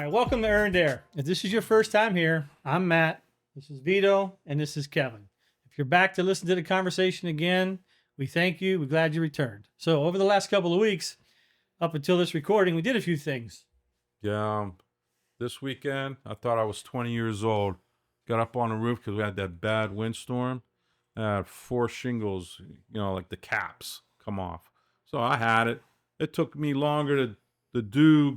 right, welcome to Earned Air. If this is your first time here, I'm Matt. This is Vito, and this is Kevin. If you're back to listen to the conversation again, we thank you. We're glad you returned. So over the last couple of weeks, up until this recording, we did a few things. Yeah, this weekend, I thought I was 20 years old. Got up on the roof because we had that bad windstorm. I had 4 shingles, like the caps come off. So I had it. It took me longer to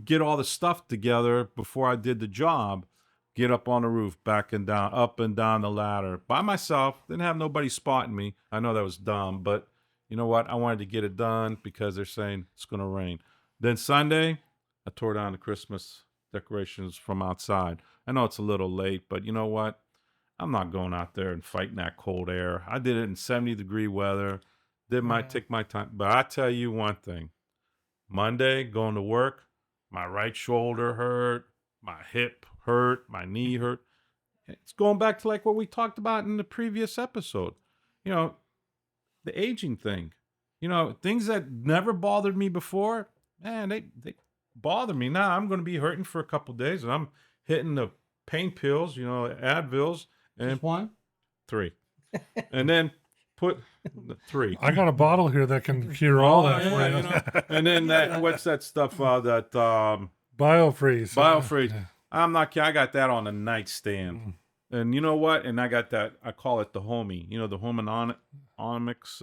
get all the stuff together before I did the job. Get up on the roof, back and down, up and down the ladder by myself. Didn't have nobody spotting me. I know that was dumb, but you know what? I wanted to get it done because they're saying it's going to rain. Then Sunday, I tore down the Christmas decorations from outside. I know it's a little late, but you know what? I'm not going out there and fighting that cold air. I did it in 70-degree weather. Take my time. But I tell you one thing. Monday, going to work, my right shoulder hurt, my hip hurt, my knee hurt. It's going back to like what we talked about in the previous episode. The aging thing. Things that never bothered me before, man, they bother me now. I'm going to be hurting for a couple of days, and I'm hitting the pain pills, Advils. And Just one? 3. And then put 3. I got a bottle here that can cure all that for you. And then what's that stuff that Biofreeze. Biofreeze. I'm not kidding. I got that on the nightstand. And you know what? And I got that, I call it the homie. The homonomics,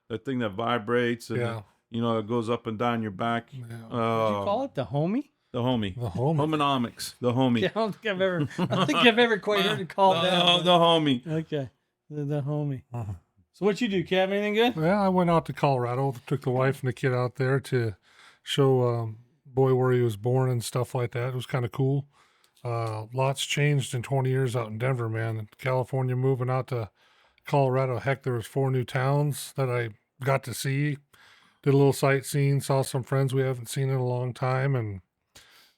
the thing that vibrates and it goes up and down your back. Did you call it the homie? The homie. The homie. Homonomics. The homie. Yeah, I don't think I've ever quite heard it called that. Oh, the homie. Okay. The homie. So what you do, Kev? Anything good? Yeah, I went out to Colorado, took the wife and the kid out there to show boy where he was born and stuff like that. It was kind of cool. Lots changed in 20 years out in Denver, man. California moving out to Colorado. Heck, there was 4 new towns that I got to see. Did a little sightseeing, saw some friends we haven't seen in a long time, and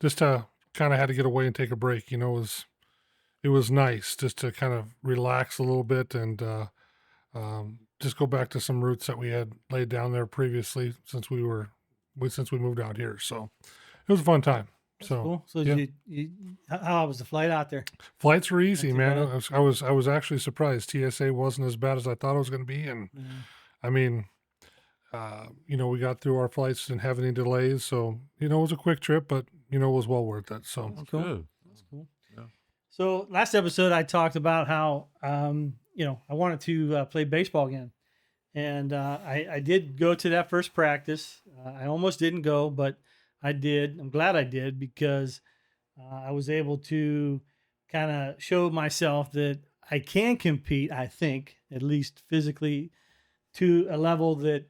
just kind of had to get away and take a break. It was nice just to kind of relax a little bit and just go back to some roots that we had laid down there previously since we moved out here. So it was a fun time. That's so cool. So yeah. how was the flight out there? Flights were easy, Not man. too I was actually surprised. TSA wasn't as bad as I thought it was going to be, and I mean, we got through our flights and have any delays. So it was a quick trip, but it was well worth it. So That's cool. Good. That's cool. Yeah. So last episode, I talked about how, I wanted to play baseball again. And I did go to that first practice. I almost didn't go, but I did. I'm glad I did because I was able to kind of show myself that I can compete, I think, at least physically, to a level that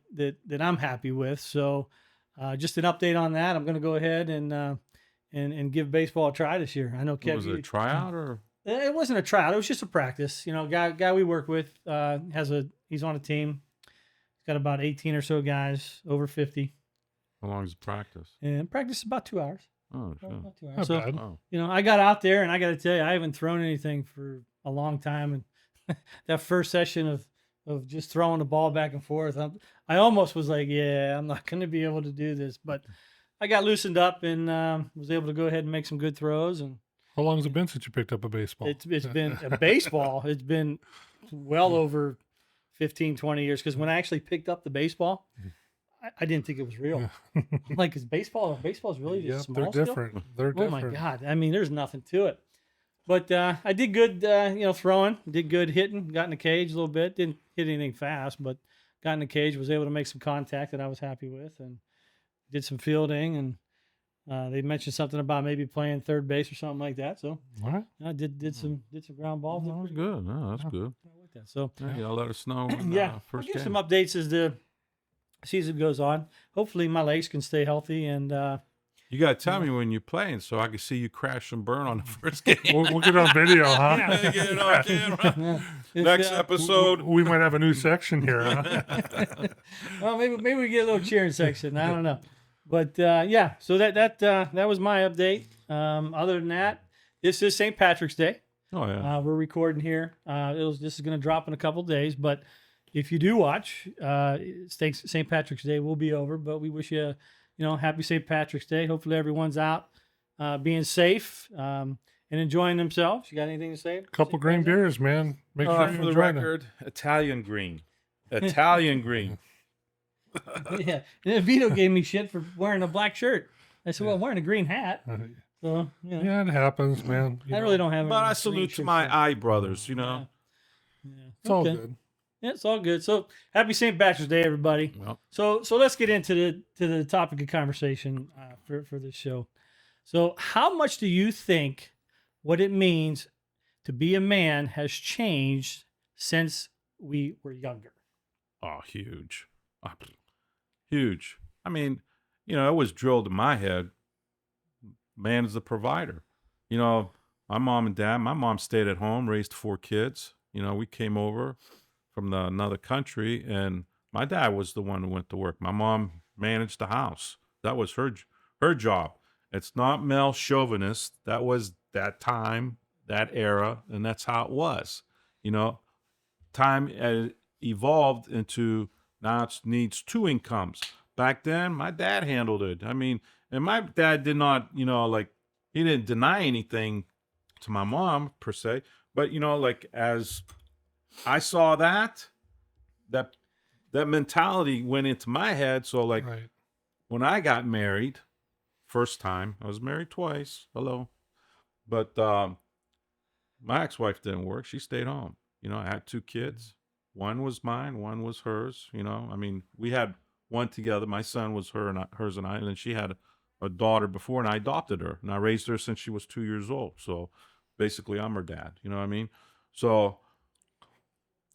I'm happy with. So just an update on that. I'm going to go ahead and give baseball a try this year. I know Kevin. Was it a tryout or? It wasn't a tryout. It was just a practice. Guy we work with he's on a team. He's got about 18 or so guys, over 50. How long is the practice? And practice is about 2 hours. Oh, sure. About 2 hours. not So, bad. Oh. I got out there and I got to tell you, I haven't thrown anything for a long time. And that first session of just throwing the ball back and forth, I almost was like, yeah, I'm not going to be able to do this. But I got loosened up and was able to go ahead and make some good throws. And How long has it been since you picked up a baseball? it's been a baseball. It's been well over 15, 20 years. Because when I actually picked up the baseball, I didn't think it was real. Like, is baseball is really just small they're still? different. They're Oh different. my God. I mean, there's nothing to it. But I did good, throwing, did good hitting, got in the cage a little bit. Didn't hit anything fast, but got in the cage, was able to make some contact that I was happy with, and did some fielding. And they mentioned something about maybe playing third base or something like that. So What? I did some ground balls. That was good. No, that's good. I like that. So Yeah, y'all let us know. When, yeah, I'll first give game. some updates as the season goes on. Hopefully my legs can stay healthy and You got to tell me when you're playing so I can see you crash and burn on the first game. We'll get on video, huh? Yeah, get it on camera. it's, Next episode. We might have a new section here, huh? Well, maybe we get a little cheering section. I don't know, but so that was my update. Other than that, this is St. Patrick's Day. Oh, yeah. We're recording here. This is going to drop in a couple days, but if you do watch, St. Patrick's Day will be over. But we wish you, happy St. Patrick's Day. Hopefully everyone's out being safe, and enjoying themselves. You got anything to say? Couple green beers, man. Make sure you For the enjoy them. record, Italian green. Italian green. Yeah. And Vito gave me shit for wearing a black shirt. I said, well, I'm wearing a green hat. So, you know, Yeah, it happens, man. You I know, really don't have any But I green salute to shirts my on. eye brothers, you know. Yeah. It's all Okay. good. Yeah, it's all good. So happy St. Patrick's Day, everybody. Well, So let's get into the topic of conversation for this show. So how much do you think what it means to be a man has changed since we were younger? oh, huge. Huge. I mean, you know, it was drilled in my head, man is the provider. You know, my mom and dad, my mom stayed at home, raised 4 kids. You know, we came over from another country, and my dad was the one who went to work. My mom managed the house. That was her job. It's not male chauvinist. That was that time, that era, and that's how it was. You know, time evolved into now it needs 2 incomes. Back then, my dad handled it. I mean, and my dad did not, you know, like he didn't deny anything to my mom per se, but you know, like as I saw that mentality went into my head. So like Right. when I got married, first time, I was married twice. Hello. But my ex-wife didn't work. She stayed home. You know, I had 2 kids. One was mine, one was hers. You know, I mean, we had one together. My son was hers and I, and then she had a daughter before, and I adopted her, and I raised her since she was 2 years old. So basically, I'm her dad. You know what I mean? So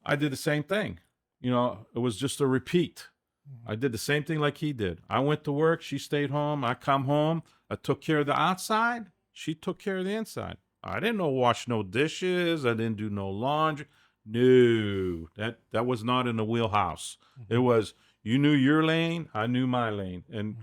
I did the same thing. You know, it was just a repeat. I did the same thing like he did. I went to work. She stayed home. I come home. I took care of the outside. She took care of the inside. I didn't know wash no dishes. I didn't do no laundry. No, that was not in the wheelhouse. It was you knew your lane. I knew my lane, and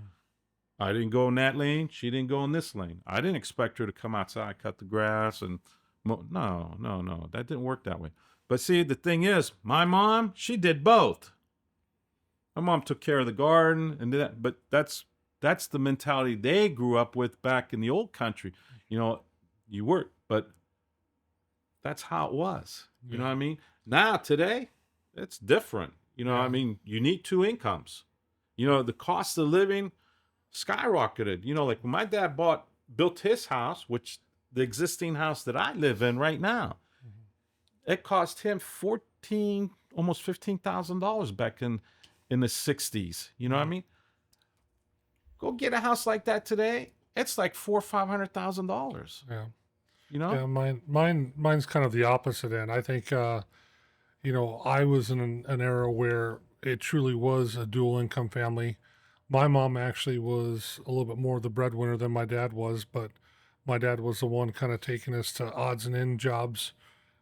I didn't go in that lane. She didn't go in this lane. I didn't expect her to come outside, cut the grass, and no. That didn't work that way. But see, the thing is, my mom, she did both. My mom took care of the garden and that, but that's the mentality they grew up with back in the old country. You know, you work, but that's how it was. You know what I mean? Now today, it's different. You know, I mean, you need 2 incomes. You know, the cost of living skyrocketed. You know, like when my dad built his house, which the existing house that I live in right now, it cost him almost $15,000 back in the 60s. You know what I mean? Go get a house like that today. It's like $400,000 or $500,000. Yeah. You know? Yeah, mine's kind of the opposite end. I think, you know, I was in an era where it truly was a dual income family. My mom actually was a little bit more the breadwinner than my dad was, but my dad was the one kind of taking us to odds and end jobs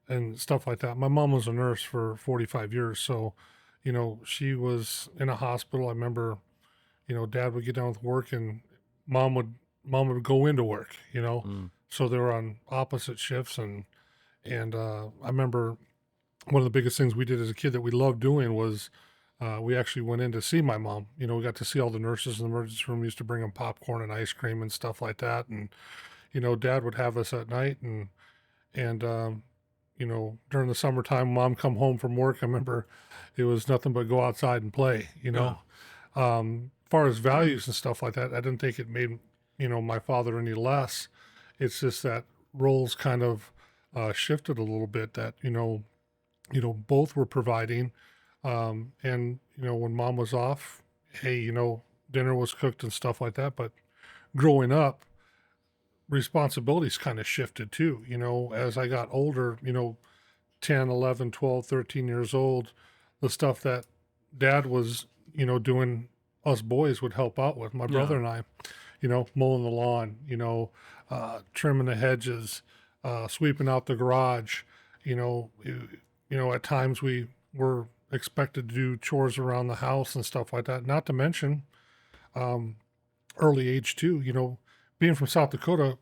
and stuff like that. My mom was a nurse for 45 years. So, you know, she was in a hospital. I remember, you know, dad would get done with work and mom would go into work, you know? Mm. So they were on opposite shifts. And I remember one of the biggest things we did as a kid that we loved doing was we actually went in to see my mom. You know, we got to see all the nurses in the emergency room. We used to bring them popcorn and ice cream and stuff like that. And, you know, dad would have us at night and you know, during the summertime, mom come home from work. I remember it was nothing but go outside and play, you know. Far as values and stuff like that, I didn't think it made, you know, my father any less. It's just that roles kind of shifted a little bit that, you know, both were providing. And, you know, when mom was off, hey, you know, dinner was cooked and stuff like that. But growing up, responsibilities kind of shifted too. You know, as I got older, you know, 10, 11, 12, 13 years old, the stuff that dad was, you know, doing, us boys would help out with. My brother and I, you know, mowing the lawn, you know, trimming the hedges, sweeping out the garage. You know, at times we were expected to do chores around the house and stuff like that. Not to mention, early age too. You know, being from South Dakota,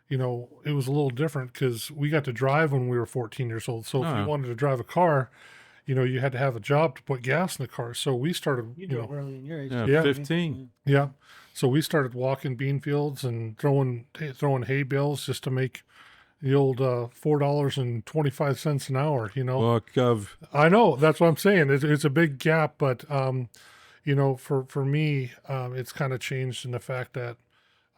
you know, it was a little different because we got to drive when we were 14 years old. So if you wanted to drive a car, you had to have a job to put gas in the car. So we started, You drove early in your age. Yeah, Yeah. 15. yeah. So we started walking bean fields and throwing hay bales just to make the old $4.25 an hour. Book of I know, that's what I'm saying. It's a big gap, but for me, it's kind of changed in the fact that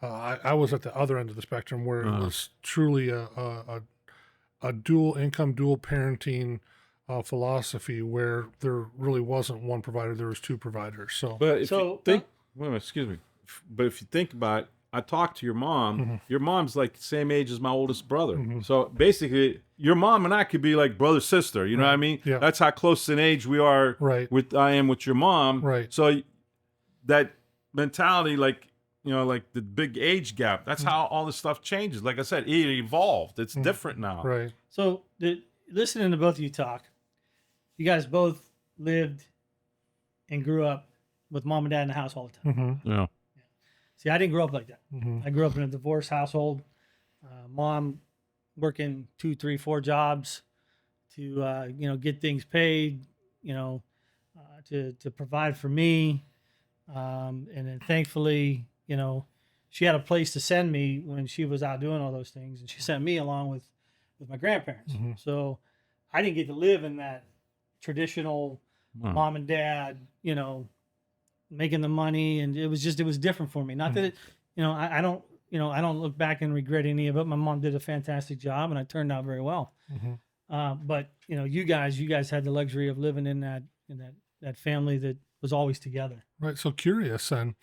I was at the other end of the spectrum where it was truly a dual income, dual parenting philosophy where there really wasn't one provider, there was two providers. So, But if So, you think, wait a minute, excuse me. But if you think about it, I talked to your mom. Mm-hmm. Your mom's like the same age as my oldest brother. So basically, your mom and I could be like brother sister. You know what I mean? Yeah. That's how close in age we are. Right. I am with your mom. Right. So that mentality, like like the big age gap. That's how all this stuff changes. Like I said, it evolved. It's different now. right. So listening to both of you talk, you guys both lived and grew up with mom and dad in the house all the time. Mm-hmm. Yeah. See, I didn't grow up like that. Mm-hmm. I grew up in a divorced household. Mom working 2, 3, 4 jobs to get things paid, to provide for me, and then thankfully, she had a place to send me when she was out doing all those things, and she sent me along with my grandparents. Mm-hmm. So I didn't get to live in that traditional Wow. mom and dad, making the money, and it was different for me. Not that I don't look back and regret any of it. My mom did a fantastic job, and I turned out very well. Mm-hmm. But you guys had the luxury of living in that family that was always together. Right. So curious, and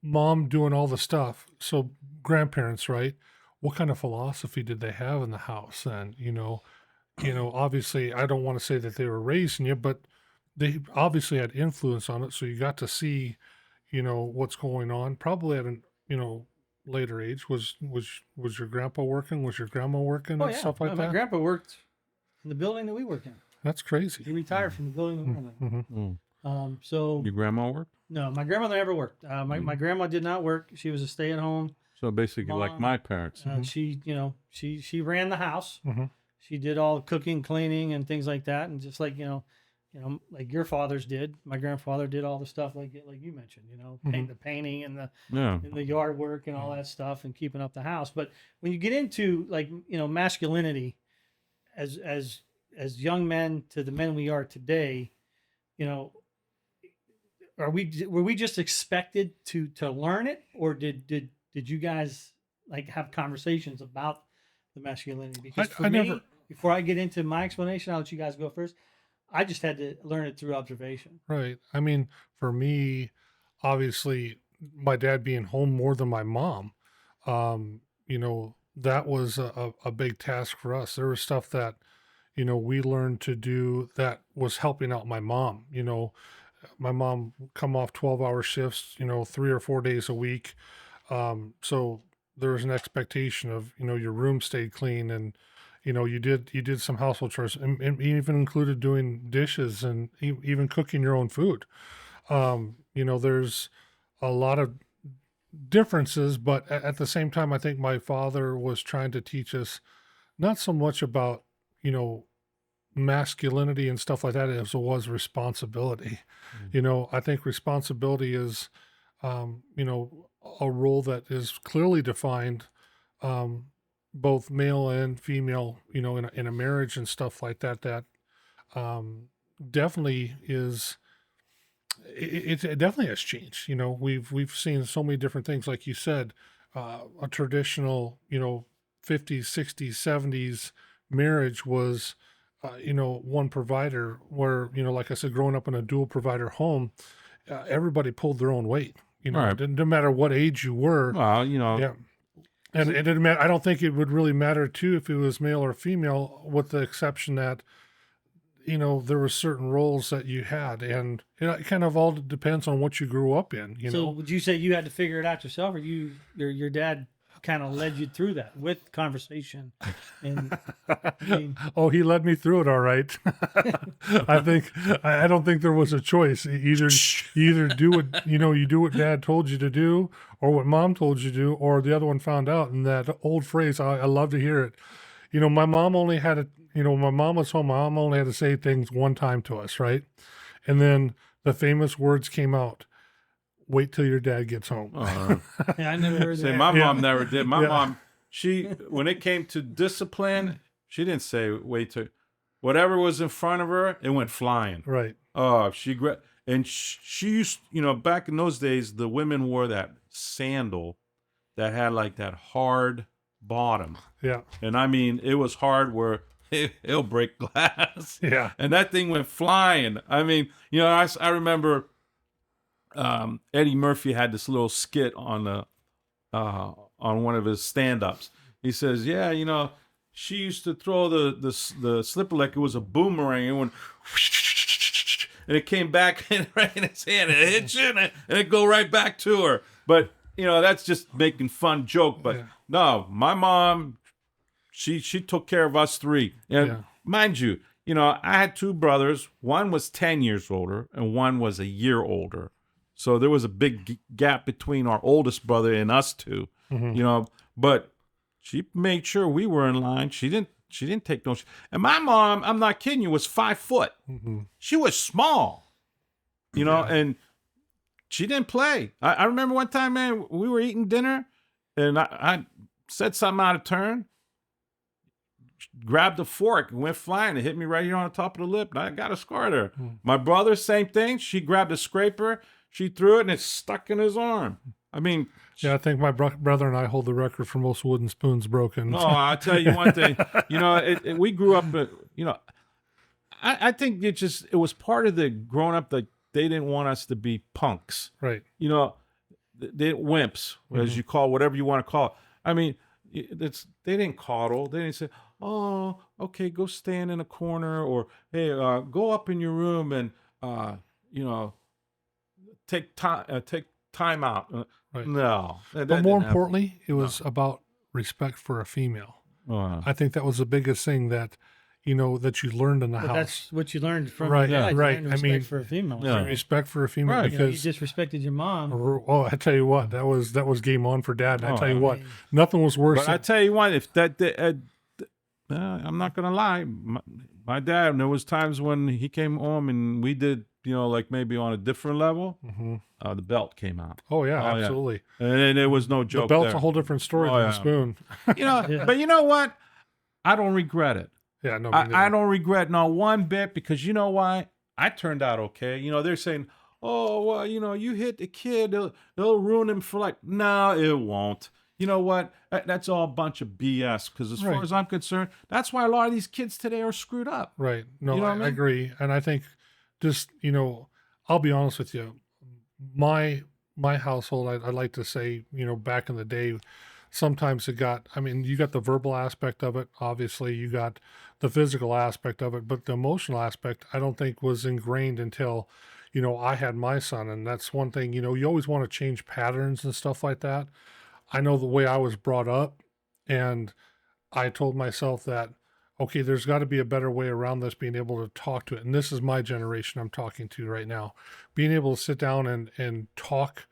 mom doing all the stuff. So grandparents, right? What kind of philosophy did they have in the house? And obviously, I don't want to say that they were raising you, but they obviously had influence on it. So you got to see, what's going on. Probably at an later age. Was your grandpa working? Was your grandma working and stuff like My that? grandpa worked in the building that we worked in. That's crazy. He retired from the building that we worked in. Mm-hmm. So Your grandma worked? no, my grandmother never worked. My grandma did not work. She was a stay-at-home. So basically, like Mom, my parents. She ran the house. Mm-hmm. She did all the cooking, cleaning, and things like that. And just like like your fathers did, my grandfather did all the stuff like you mentioned. The painting and the yard work and all that stuff, and keeping up the house. But when you get into masculinity, as young men to the men we are today, were we just expected to learn it, or did you guys have conversations about the masculinity? Because for me, before I get into my explanation, I'll let you guys go first. I just had to learn it through observation. Right. I mean, for me, obviously, my dad being home more than my mom, that was a big task for us. There was stuff that, we learned to do that was helping out my mom. My mom come off 12-hour shifts, 3 or 4 days a week. So there was an expectation of, your room stayed clean, and, you did some household chores, and even included doing dishes and even cooking your own food. There's a lot of differences, but at the same time, I think my father was trying to teach us not so much about, masculinity and stuff like that as it was responsibility. I think responsibility is, a role that is clearly defined, both male and female, in a marriage and stuff like that, definitely is, it definitely has changed. We've seen so many different things. Like you said, a traditional, 50s, 60s, 70s marriage was, one provider, where, like I said, growing up in a dual provider home, everybody pulled their own weight. Right. It didn't matter what age you were. Well, Yeah. And it didn't matter. I don't think it would really matter too if it was male or female, with the exception that, there were certain roles that you had, and it kind of all depends on what you grew up in. So would you say you had to figure it out yourself, or your dad kind of led you through that with conversation? And oh, he led me through it all right. I don't think there was a choice. You either do what you do what dad told you to do, or what mom told you to do, or the other one found out. And that old phrase, I love to hear it. my mom only had when my mom was home, my mom only had to say things one time to us, right? And then the famous words came out, wait till your dad gets home. Yeah, I never heard See, that. my mom never did. My Yeah. mom, when it came to discipline, she didn't say wait till whatever was in front of her, it went flying. Right. Oh, and she used, back in those days, the women wore that sandal that had like that hard bottom. Yeah. And I mean, it was hard where it'll break glass. Yeah. And that thing went flying. I mean, I remember Eddie Murphy had this little skit on one of his stand-ups. He says, "Yeah, she used to throw the slipper like it was a boomerang. It went, and it came back right in his hand. It hit you, and it go right back to her. But that's just making fun joke. But no, my mom, she took care of us three. And mind you, I had two brothers. One was 10 years older, and one was a year older. So there was a big gap between our oldest brother and us two. But she made sure we were in line. She didn't take no. And my mom, I'm not kidding you, was 5 foot. She was small, and she didn't play. I remember one time, man, we were eating dinner, and I said something out of turn, grabbed a fork and went flying. It hit me right here on the top of the lip, and I got a scar there. My brother, same thing. She grabbed a scraper, she threw it, and it stuck in his arm. I mean, yeah, I think my brother and I hold the record for most wooden spoons broken. No, I'll tell you one thing. We grew up. I think it was part of the growing up that they didn't want us to be punks. Right. They wimps, as you call whatever you want to call it. I mean, they didn't coddle. They didn't say, "Oh, okay, go stand in a corner," or "Hey, go up in your room and take time out." Right. No, But more importantly, it was about respect for a female. I think that was the biggest thing that that you learned in the house. That's what you learned from Right, your dad. You right. learned I respect mean, for a female. Yeah. Respect for a female Right. You because disrespected your mom. I tell you what, that was game on for Dad. And I Oh, tell you I what, nothing was worse. But I tell you what, if I'm not gonna lie, my dad. There was times when he came home and we did, like maybe on a different level. The belt came out. Oh yeah, Oh, yeah. absolutely. And there was no The joke. belt's there. a whole different story Oh, than yeah. the spoon. Yeah. But you know what? I don't regret it. Yeah, no, I don't regret not one bit, because you know why? I turned out okay. They're saying, "Oh, well, you hit the kid, it'll ruin him for life." No, it won't. You know what? That's all a bunch of BS. Because as far Right. as I'm concerned, that's why a lot of these kids today are screwed up. Right. No, You know what I I mean? agree. And I think just, I'll be honest with you. My household, I'd like to say, back in the day, sometimes you got the verbal aspect of it. Obviously, you got the physical aspect of it, but the emotional aspect, I don't think was ingrained until, I had my son. And that's one thing, you always want to change patterns and stuff like that. I know the way I was brought up, and I told myself that, okay, there's got to be a better way around this, being able to talk to it. And this is my generation I'm talking to right now. Being able to sit down and talk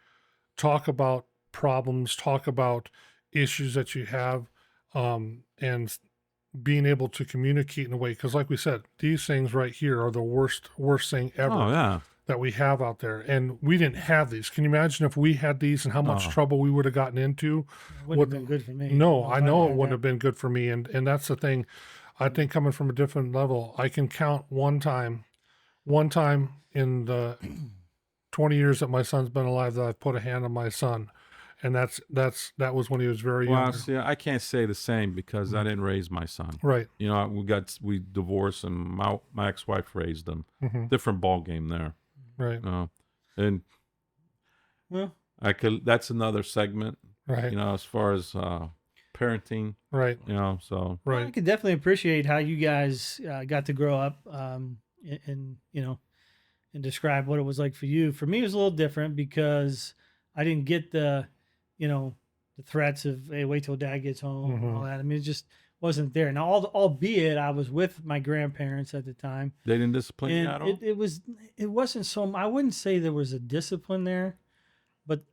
about problems, talk about issues that you have, and being able to communicate in a way. Because like we said, these things right here are the worst thing ever Oh, yeah. that we have out there. And we didn't have these. Can you imagine if we had these and how much Oh. trouble we would have gotten into? It wouldn't have been good for me. No, I know it had wouldn't that. have been good for me. And that's the thing. I think coming from a different level, I can count one time in the 20 years that my son's been alive that I've put a hand on my son. And that was when he was very Well, young. see, I can't say the same because I didn't raise my son. Right. We divorced, and my ex-wife raised him. Mhm. Different ball game there. Right. And Well, that's another segment, Right. as far as parenting, Right. so. I Right. could definitely appreciate how you guys got to grow up, and describe what it was like for you. For me, it was a little different because I didn't get the threats of, "Hey, wait till Dad gets home," and all that. I mean, it just wasn't there. Now, albeit I was with my grandparents at the time, They didn't discipline you at all? and it wasn't so. I wouldn't say there was a discipline there, but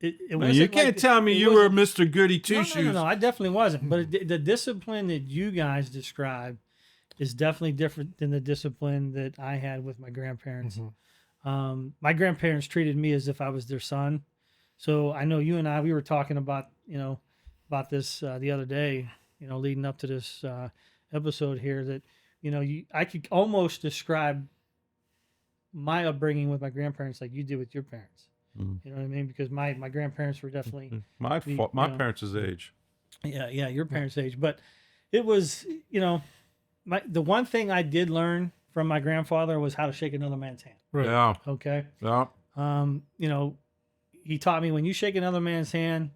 it Man, wasn't you can't like, tell me it you were wasn't- Mr. Goody Two no, Shoes. I definitely wasn't. But the discipline that you guys describe is definitely different than the discipline that I had with my grandparents. My grandparents treated me as if I was their son. So I know you and we were talking about, about this the other day, leading up to this episode here that, I could almost describe my upbringing with my grandparents like you did with your parents. You know what I mean? Because my grandparents were definitely My parents' age. yeah, your parents' age. But it was, the one thing I did learn from my grandfather was how to shake another man's hand. Right. Yeah. Okay. Yeah. He taught me when you shake another man's hand,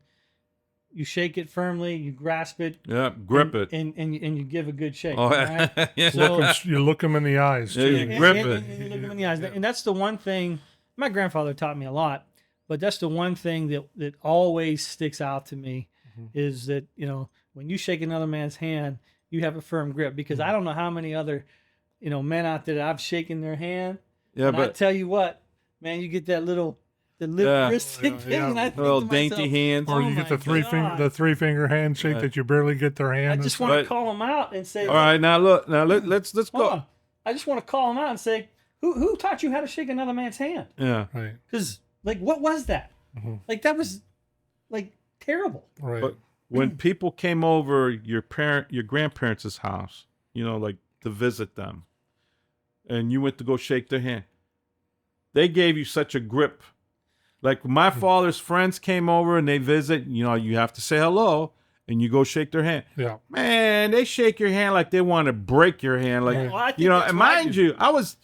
you shake it firmly, you grasp it, Yeah. Grip it. and you give a good shake. Oh, all right? yeah. So You look them in the eyes. Yeah, Too. you grip it. and you look him in the eyes, and that's the one thing. My grandfather taught me a lot, but that's the one thing that always sticks out to me is that when you shake another man's hand, you have a firm grip because I don't know how many other men out there that I've shaken their hand. Yeah, And I but tell you what, man, you get the lip Yeah. wristing thing, and I think little to dainty myself, hands. Or oh you my get the God. the 3-finger handshake Right. that you barely get their hand. I and just stuff. want to But- call them out and say, All right, now look. Now let's hold go. on. I just want to call them out and say, who taught you how to shake another man's hand? Yeah. Right. Because what was that? Like that was like terrible. Right. But when people came over your grandparents' house, like to visit them, and you went to go shake their hand, they gave you such a grip. Like my father's friends came over and they visit, you have to say hello and you go shake their hand. yeah. Man, they shake your hand like they want to break your hand. Like, Well, I think that's and what I mind do. you, I was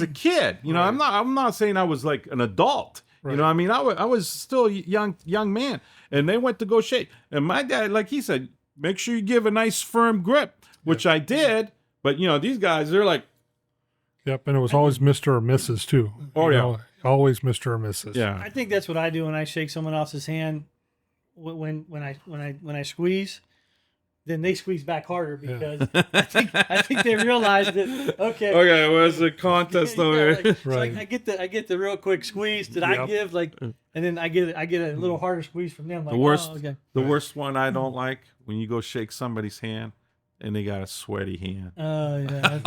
a kid. Right. I'm not saying I was like an adult. Right. You know what I mean? I was still a young man. And they went to go shake. And my dad, like he said, make sure you give a nice firm grip, which I did. But, these guys, they're like, Yep. And it was always Mr. or Mrs. too. Oh, You yeah. know, always Mr. or Mrs. yeah. I think that's what I do when I shake someone else's hand. When I squeeze, then they squeeze back harder because I think they realize that okay. Okay, where's the contest Yeah, over like, here? so like, I get the real quick squeeze that I Yep. give and then I get a little harder squeeze from them. Like, The worst, oh, okay. the worst one I don't like when you go shake somebody's hand and they got a sweaty hand. Oh yeah,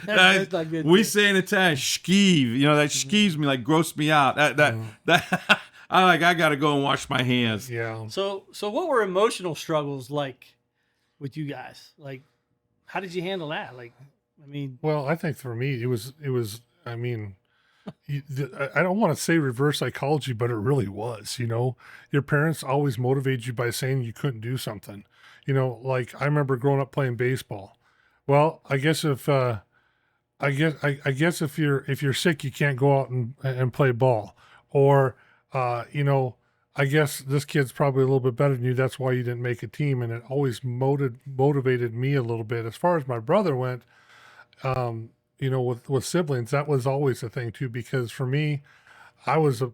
that's not good. We say in Italian, skeeve. That skeeves me, like gross me out. That I gotta go and wash my hands. Yeah. So what were emotional struggles like with you guys? Like, how did you handle that? Like, I mean, Well, I think for me, it was, I mean, I don't want to say reverse psychology, but it really was, your parents always motivated you by saying you couldn't do something, like I remember growing up playing baseball. Well, I guess if, I guess if you're sick, you can't go out and play ball, or, I guess this kid's probably a little bit better than you. That's why you didn't make a team. And it always motivated me a little bit. As far as my brother went, with siblings, that was always a thing too, because for me, I was a,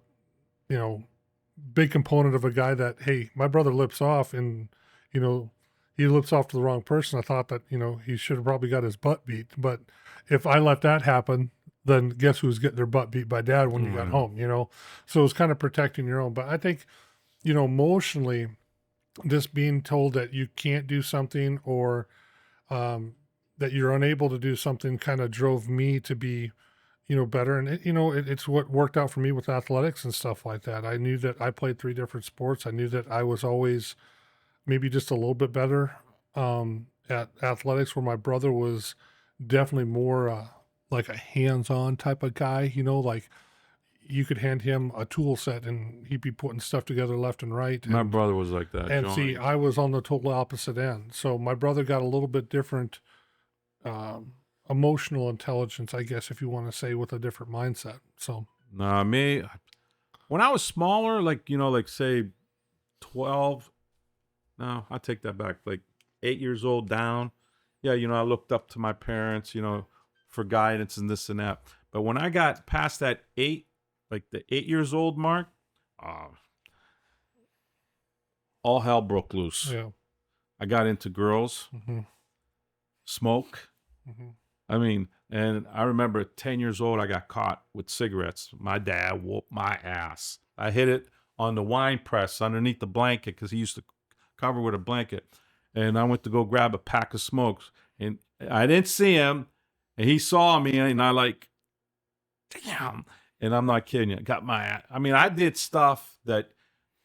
big component of a guy that, hey, my brother lips off and, he lips off to the wrong person. I thought that, he should have probably got his butt beat. But if I let that happen, then guess who's getting their butt beat by dad when you got home, So it was kind of protecting your own. But I think, emotionally, just being told that you can't do something or that you're unable to do something kind of drove me to be, better. And, it's what worked out for me with athletics and stuff like that. I knew that I played 3 different sports. I knew that I was always maybe just a little bit better at athletics, where my brother was definitely more like a hands-on type of guy, like you could hand him a tool set and he'd be putting stuff together left and right. My brother was like that. And Johnny. see, I was on the total opposite end. So my brother got a little bit different emotional intelligence, I guess, if you want to say, with a different mindset. So Nah, me, when I was smaller, like, like say 12, no, I take that back, like 8 years old down. Yeah, I looked up to my parents, for guidance and this and that. But when I got past that 8, like the 8 years old mark, all hell broke loose. yeah. I got into girls, smoke. I mean, and I remember at 10 years old, I got caught with cigarettes. My dad whooped my ass. I hit it on the wine press underneath the blanket because he used to cover with a blanket. And I went to go grab a pack of smokes, and I didn't see him, and he saw me, and I like, damn. And I'm not kidding you. I did stuff that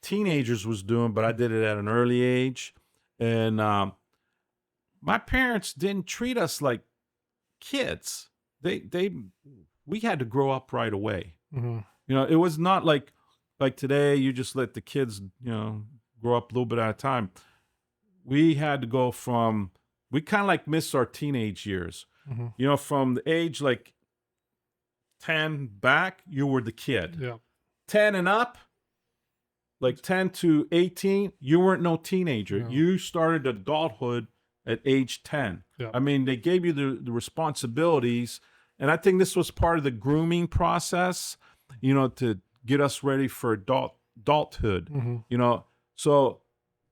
teenagers was doing, but I did it at an early age. And my parents didn't treat us like kids. We had to grow up right away. Mm-hmm. It was not like today, you just let the kids, grow up a little bit at a time. We had to go we kind of like missed our teenage years. Mm-hmm. From the age like 10 back, you were the kid. Yeah. 10 and up, like 10 to 18, you weren't no teenager. No. You started adulthood at age 10. Yeah. I mean, they gave you the responsibilities. And I think this was part of the grooming process, to get us ready for adulthood, Mm-hmm. So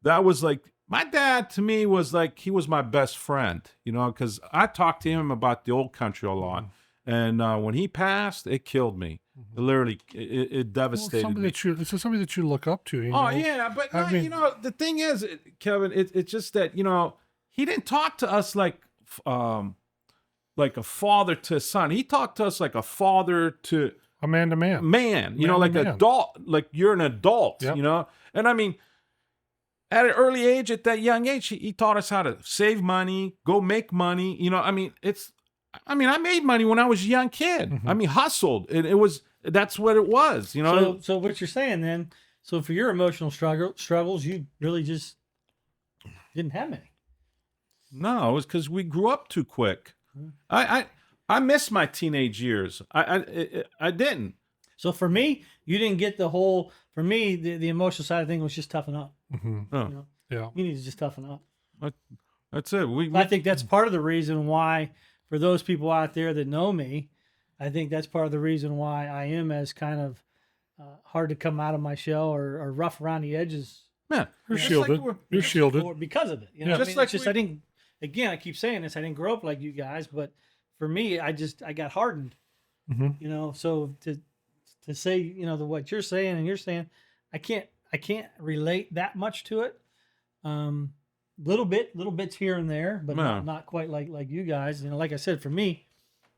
that was like, my dad to me was like, he was my best friend, because I talked to him about the old country a lot. Mm-hmm. And when he passed, it killed me. Mm-hmm. It literally, it devastated me. It's somebody that you look up to. Oh, yeah. But, the thing is, Kevin, it's just that, he didn't talk to us like a father to a son. He talked to us like a father to a man to man. Like an adult, like you're an adult, Yep. And I mean, at an early age, at that young age, he taught us how to save money, go make money. I made money when I was a young kid. Mm-hmm. I mean, hustled, and that's what it was, So what you're saying then? So for your emotional struggles, you really just didn't have any. No, it was because we grew up too quick. I miss my teenage years. I didn't. So for me, you didn't get the whole. For me, the emotional side of things was just toughen up. Mm-hmm. Oh, Yeah. You need to just toughen up. That's it. I think that's part of the reason why, for those people out there that know me, I think that's part of the reason why I am as kind of hard to come out of my shell or rough around the edges. Man, You're shielded. You're shielded. Because of it. Yeah. What I Just mean? like It's just I didn't. Again, I keep saying this. I didn't grow up like you guys, but for me, I got hardened. Mm-hmm. So to say what you're saying and you're saying, I can't relate that much to it. Little bits here and there, but not quite like you guys. Like I said, for me,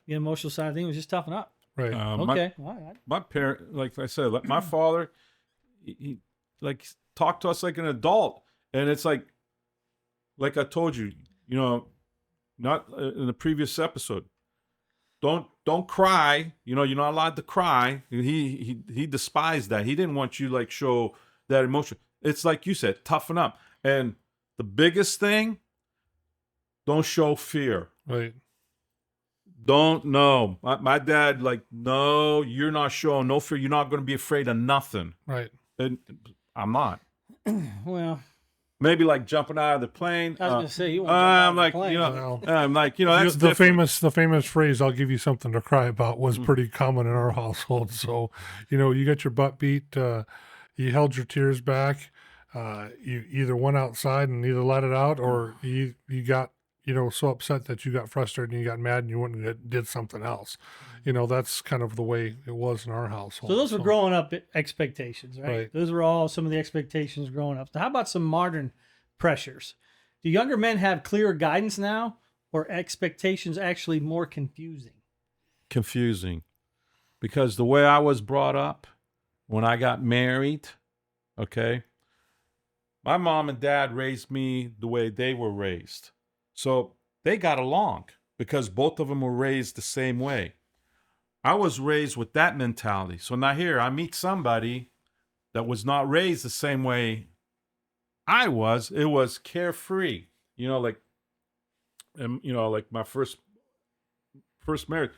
the emotional side of things was just toughen up. Right. Okay. All right. My parent, like I said, my father, he like talked to us like an adult, and it's like I told you, not in the previous episode. Don't cry. You're not allowed to cry. He despised that. He didn't want you like show that emotion. It's like you said, toughen up. And the biggest thing, don't show fear. Right. Don't know. My dad, like, no, you're not showing no fear. You're not going to be afraid of nothing. Right. And I'm not. Well, maybe like jumping out of the plane. I was gonna say you want to I'm jump like, out of the plane. I'm like, that's the different. the famous phrase "I'll give you something to cry about" was pretty common in our household. So, you got your butt beat, you held your tears back, you either went outside and either let it out, or you got so upset that you got frustrated and you got mad and you went and did something else. That's kind of the way it was in our household. So those were growing up expectations, right? Right. Those were all some of the expectations growing up. Now, how about some modern pressures? Do younger men have clearer guidance now, or expectations actually more confusing? Confusing. Because the way I was brought up, when I got married, okay, my mom and dad raised me the way they were raised. So they got along because both of them were raised the same way. I was raised with that mentality. So now here I meet somebody that was not raised the same way I was. It was carefree, like my first marriage.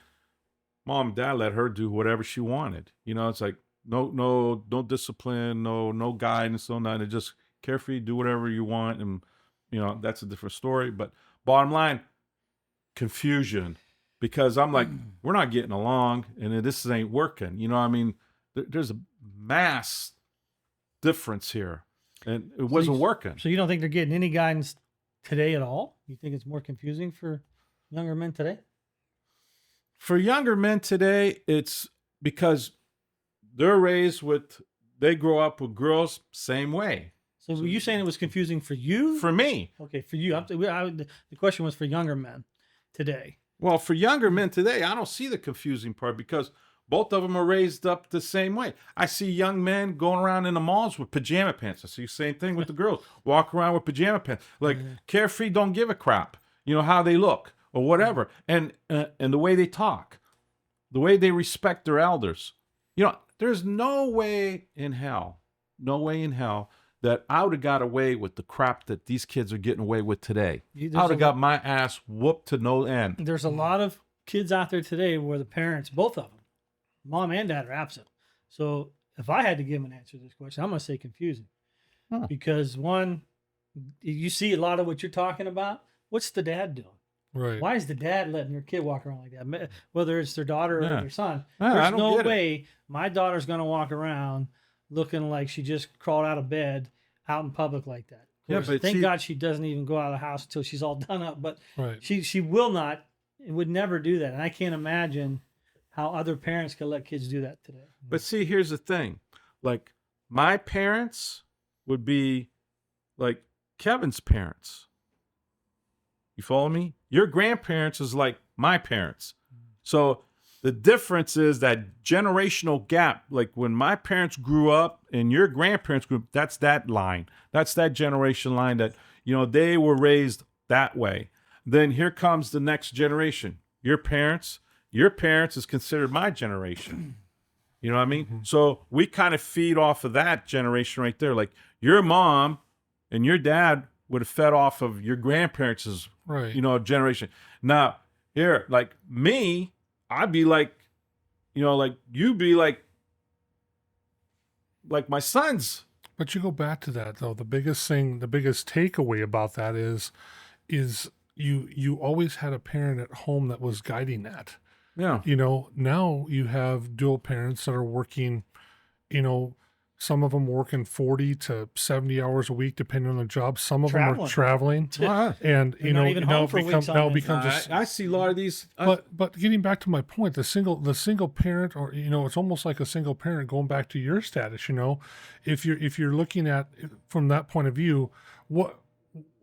Mom and dad let her do whatever she wanted. It's like no discipline, no guidance, no nothing. Just carefree, do whatever you want, and that's a different story. But bottom line, confusion. Because I'm like, we're not getting along, and this ain't working. There's a mass difference here, and it wasn't working. So you don't think they're getting any guidance today at all? You think it's more confusing for younger men today? For younger men today, it's because they're raised with they grow up with girls same way. So were you saying it was confusing for you? For me, Okay, for you. The question was for younger men today. well, for younger men today, I don't see the confusing part because both of them are raised up the same way. I see young men going around in the malls with pajama pants. I see the same thing with the girls, walk around with pajama pants, like carefree, don't give a crap, how they look or whatever, and the way they talk, the way they respect their elders. There's no way in hell that I would have got away with the crap that these kids are getting away with today. I would have got my ass whooped to no end. There's a lot of kids out there today where the parents, both of them, mom and dad, are absent. So if I had to give an answer to this question, I'm going to say confusing. Because one, you see a lot of what you're talking about. What's the dad doing? Right. Why is the dad letting their kid walk around like that? Whether it's their daughter or their son. I There's don't no get it. way my daughter's going to walk around looking like she just crawled out of bed out in public like that. Yeah, Of course, but thank see- God she doesn't even go out of the house until she's all done up. But Right. she will not, would never do that. And I can't imagine how other parents can let kids do that today. But see, here's the thing. Like, my parents would be like Kevin's parents. You follow me? Your grandparents is like my parents. So the difference is that generational gap. Like when my parents grew up and your grandparents grew up, that's that line. That's that generation line that, they were raised that way. Then here comes the next generation. Your parents is considered my generation. You know what I mean? Mm-hmm. So we kind of feed off of that generation right there. Like your mom and your dad would have fed off of your grandparents' Right. generation. Now, here, like me, I'd be like, like you'd be like my sons. But you go back to that though. The biggest takeaway about that is you always had a parent at home that was guiding that. Yeah. Now you have dual parents that are working, some of them working 40 to 70 hours a week, depending on the job. Some of them are traveling. And, They're not even home for weeks on now end. becomes I see a lot of these. but getting back to my point, the single parent, or it's almost like a single parent going back to your status. If you're looking at it from that point of view,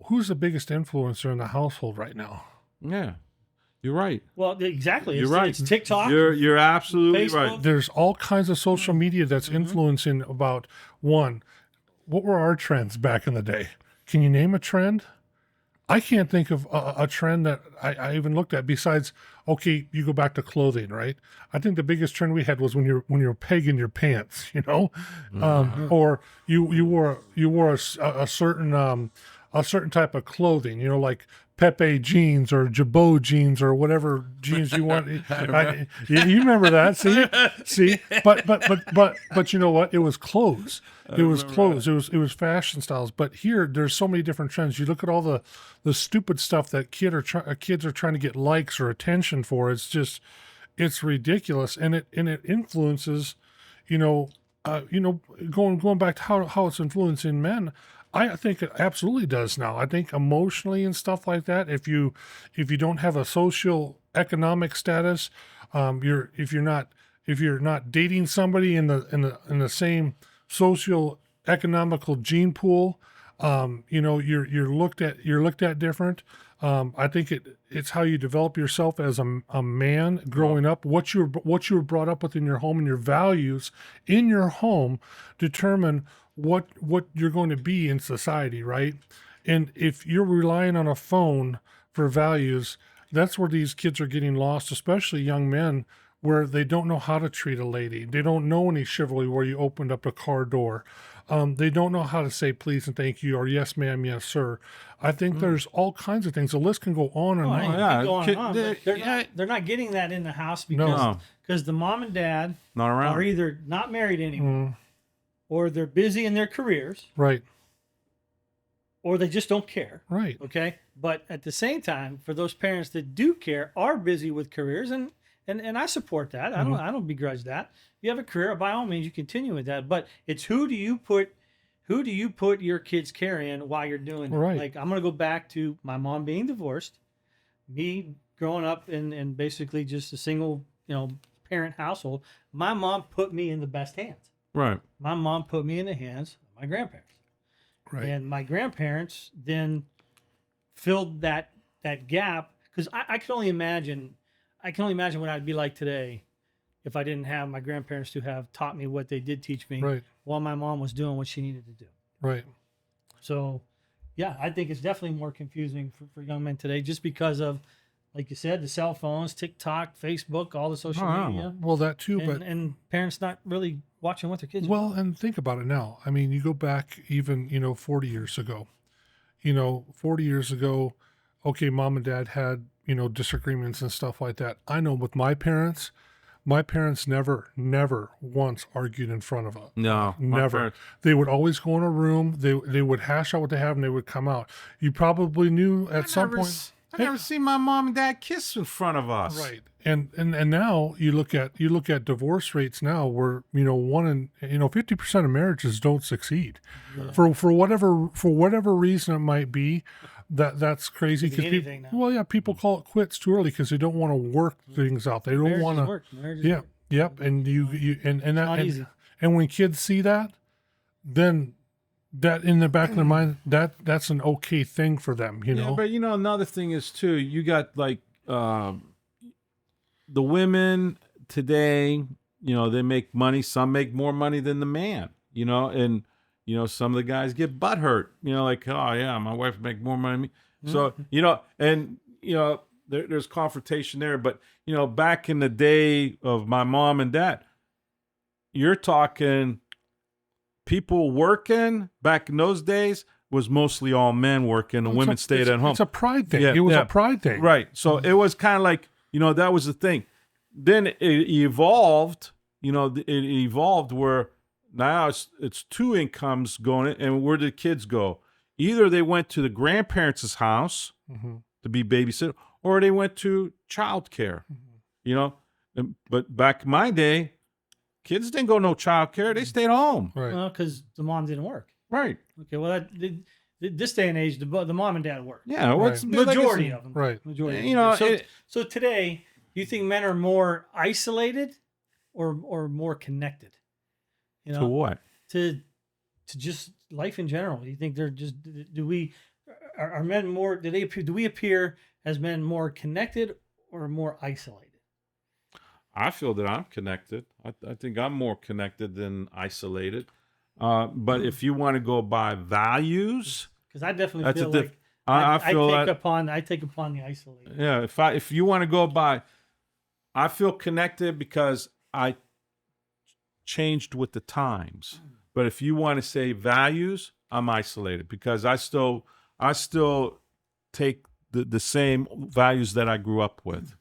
who's the biggest influencer in the household right now? Yeah, you're right. Well, exactly. You're right. It's TikTok. You're absolutely Facebook. right. There's all kinds of social media that's influencing about what were our trends back in the day? Can you name a trend? I can't think of a trend that I even looked at besides, okay, you go back to clothing, right? I think the biggest trend we had was when you're pegging your pants, or you wore a certain type of clothing, like Pepe jeans or Jabot jeans or whatever jeans you want. You remember that? See, but you know what? It was clothes. It was clothes. It was fashion styles. But here, there's so many different trends. You look at all the stupid stuff that kids are trying to get likes or attention for. It's ridiculous, and it influences, going back to how it's influencing men. I think it absolutely does now. I think emotionally and stuff like that. If you don't have a social economic status, if you're not dating somebody in the same social economical gene pool, you're looked at different. I think it's how you develop yourself as a man growing up. What you were brought up with in your home, and your values in your home determine what you're going to be in society, right? And if you're relying on a phone for values, that's where these kids are getting lost, especially young men, where they don't know how to treat a lady. They don't know any chivalry where you opened up a car door. They don't know how to say please and thank you, or yes ma'am, yes sir. I think there's all kinds of things. The list can go on and on. yeah. Going on, but they're not getting that in the house because the mom and dad Not around. are either not married anymore, or they're busy in their careers, Right. or they just don't care. Right. Okay. But at the same time, for those parents that do care, are busy with careers, and I support that. I don't begrudge that. You have a career, by all means, you continue with that. But it's who do you put your kids' care in while you're doing it? Right. Like, I'm gonna go back to my mom being divorced, me growing up in basically just a single, parent household. My mom put me in the best hands. Right. My mom put me in the hands of my grandparents. Right. And my grandparents then filled that gap, because I can only imagine what I'd be like today if I didn't have my grandparents to have taught me what they did teach me Right. while my mom was doing what she needed to do. Right. So yeah, I think it's definitely more confusing for young men today, just because of, like you said, the cell phones, TikTok, Facebook, all the social Oh, media, Well, that too, but and parents not really watching what their kids are well, doing. and think about it now. I mean, you go back even 40 years ago. 40 years ago, okay, mom and dad had disagreements and stuff like that. I know with my parents never once argued in front of us. No, my Never. parents- They would always go in a room. They would hash out what they have, and they would come out. You probably knew at some point. I never seen my mom and dad kiss in front of us. Right. And now you look at divorce rates now where 50% of marriages don't succeed for whatever reason it might be. That's crazy Could be because anything now. well, yeah, people call it quits too early because they don't want to work things out. They don't Marriages want to. work. Marriages Yeah. work. Yep. And and that not and, easy. and when kids see that, then that in the back of their mind that's an okay thing for them. Yeah, but another thing is too, you got like the women today, they make money. Some make more money than the man, and some of the guys get butt hurt, like, oh yeah, my wife make more money. So, and there's confrontation there. But, back in the day of my mom and dad, you're talking people working back in those days was mostly all men working. The women stayed at home. It's a pride thing. Yeah, It was yeah. a pride thing. Right. So it was kind of like, that was the thing. Then it evolved, it evolved where now it's two incomes going, and where did kids go? Either they went to the grandparents' house to be babysit, or they went to childcare, But back in my day, kids didn't go no childcare. They stayed home. Right. Well, because the mom didn't work. Right. Okay, well, this day and age, the mom and dad work. Yeah. What's Right. Majority of them. Right. Majority. Of You them. know, So, it- so today, do you think men are more isolated or more connected? To what? To just life in general. Do you think they're just? Are men more? Do we appear as men more connected or more isolated? I feel that I'm connected. I think I'm more connected than isolated. But if you want to go by values, Because I definitely That's a feel diff- like I feel take that. upon the isolated. Yeah, if you want to go by, I feel connected because I changed with the times. But if you want to say values, I'm isolated because I still take the same values that I grew up with,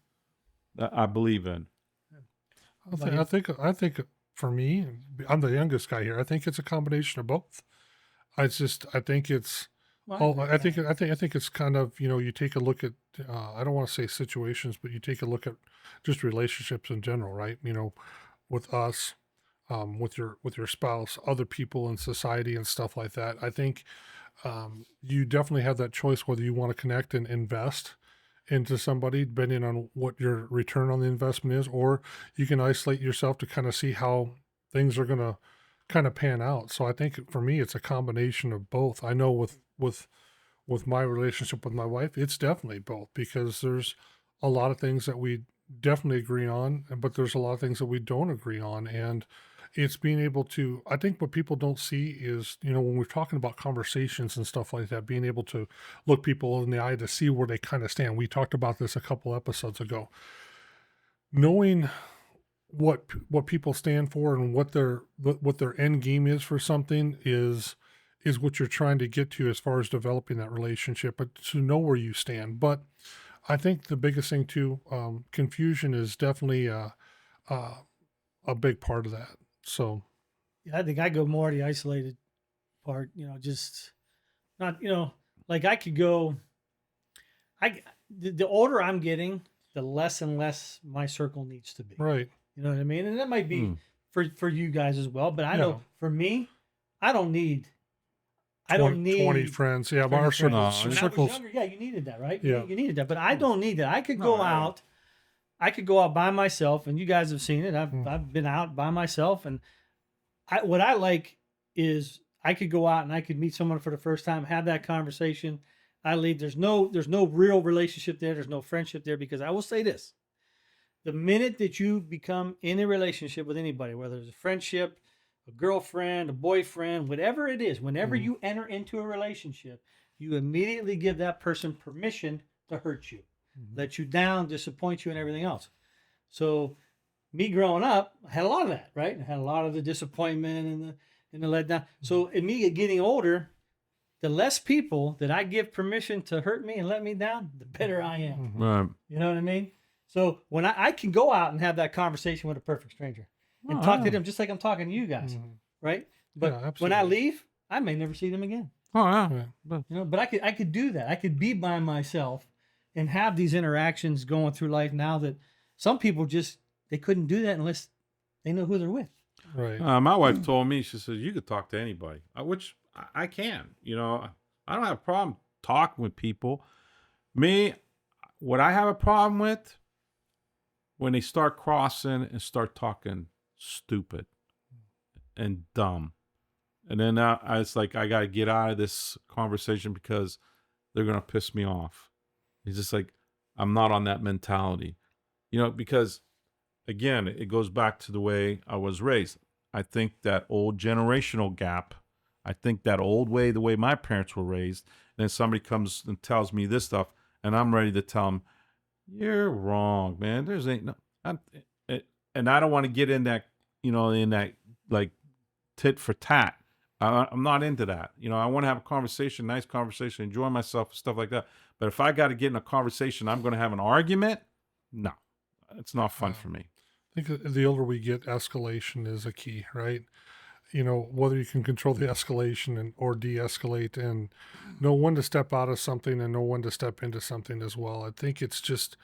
that I believe in. I think for me, I'm the youngest guy here. I think it's a combination of both. I think it's. Well, I think it's kind of you take a look at I don't want to say situations, but you take a look at just relationships in general, right? With us, with your spouse, other people in society, and stuff like that. I think you definitely have that choice whether you want to connect and invest into somebody, depending on what your return on the investment is, or you can isolate yourself to kind of see how things are going to kind of pan out. So I think for me, it's a combination of both. I know with my relationship with my wife, it's definitely both because there's a lot of things that we definitely agree on, but there's a lot of things that we don't agree on. And it's being able to, I think what people don't see is, when we're talking about conversations and stuff like that, being able to look people in the eye to see where they kind of stand. We talked about this a couple episodes ago. Knowing what people stand for and what their end game is for something is what you're trying to get to as far as developing that relationship, but to know where you stand. But I think the biggest thing too, confusion is definitely a big part of that. So Yeah, I think I go more the isolated part. Just not. Like I could go. The older I'm getting, the less and less my circle needs to be. right, You know what I mean? And that might be for you guys as well. But I Yeah. know for me, I don't need 20 friends. Yeah, 20 our friends. circles, No, When I was circles. younger, yeah, you needed that, right? Yeah. You needed that. But I don't need that. I could No, go right. out. I could go out by myself, and you guys have seen it. Hmm. I've been out by myself, and what I like is I could go out and I could meet someone for the first time, have that conversation. I leave. There's no real relationship there. There's no friendship there, because I will say this: the minute that you become in a relationship with anybody, whether it's a friendship, a girlfriend, a boyfriend, whatever it is, whenever you enter into a relationship, you immediately give that person permission to hurt you, let you down, disappoint you, and everything else. So, me growing up, I had a lot of that, right? I had a lot of the disappointment and the letdown. So, in me getting older, the less people that I give permission to hurt me and let me down, the better I am. Right. You know what I mean? So when I can go out and have that conversation with a perfect stranger and talk to them just like I'm talking to you guys, right? But when I leave, I may never see them again. Oh yeah. Right. You know, but I could do that. I could be by myself and have these interactions going through life now that some people just they couldn't do that unless they know who they're with. Right. My wife told me, she says, you could talk to anybody, which I can. You know, I don't have a problem talking with people. Me, what I have a problem with, when they start crossing and start talking stupid and dumb. And then it's like, I got to get out of this conversation because they're going to piss me off. It's just like, I'm not on that mentality. You know, because, again, it goes back to the way I was raised. I think that old generational gap, I think that old way, the way my parents were raised, and then somebody comes and tells me this stuff, and I'm ready to tell them, you're wrong, man. There's ain't no, and I don't want to get in that, you know, in that like tit for tat. I'm not into that. You know, I want to have a conversation, nice conversation, enjoy myself, stuff like that. But if I got to get in a conversation, I'm going to have an argument. No, it's not fun for me. I think the older we get, escalation is a key, right? You know, whether you can control the escalation or de-escalate, and know when to step out of something and know when to step into something as well. I think it's just,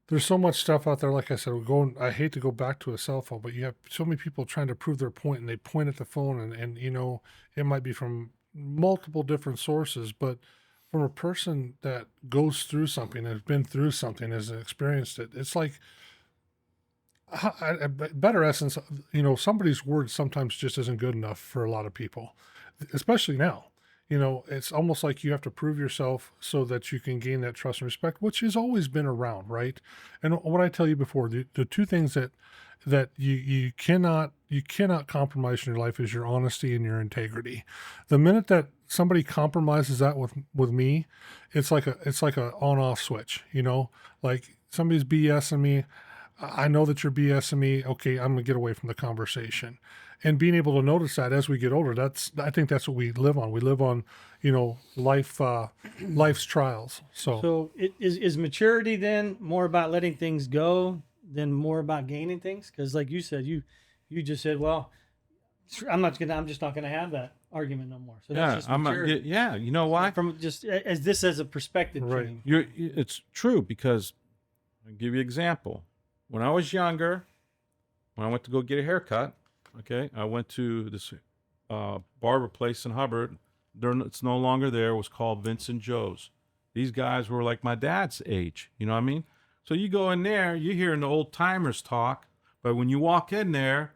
there's so much stuff out there. Like I said, I hate to go back to a cell phone, but you have so many people trying to prove their point, and they point at the phone, and you know, it might be from multiple different sources, but from a person that goes through something, has been through something, has experienced it, it's like, a better essence, you know, somebody's word sometimes just isn't good enough for a lot of people, especially now. You know, it's almost like you have to prove yourself so that you can gain that trust and respect, which has always been around, right? And what I tell you before, the two things that you cannot compromise in your life is your honesty and your integrity. The minute that somebody compromises that with me, it's like a on-off switch. You know, like somebody's BSing me. I know that you're BSing me. Okay, I'm gonna get away from the conversation, and being able to notice that as we get older, I think that's what we live on. We live on, you know, life's trials. So is maturity then more about letting things go than more about gaining things? Because like you said, you just said, well, I'm just not gonna have that argument no more. So that's just maturity. Yeah. You know why? From just as a perspective Right. change. It's true, because I'll give you an example. When I was younger, when I went to go get a haircut, okay, I went to this barber place in Hubbard. It's no longer there. It was called Vincent Joe's. These guys were like my dad's age. You know what I mean? So you go in there, you're hearing the old timers talk, but when you walk in there,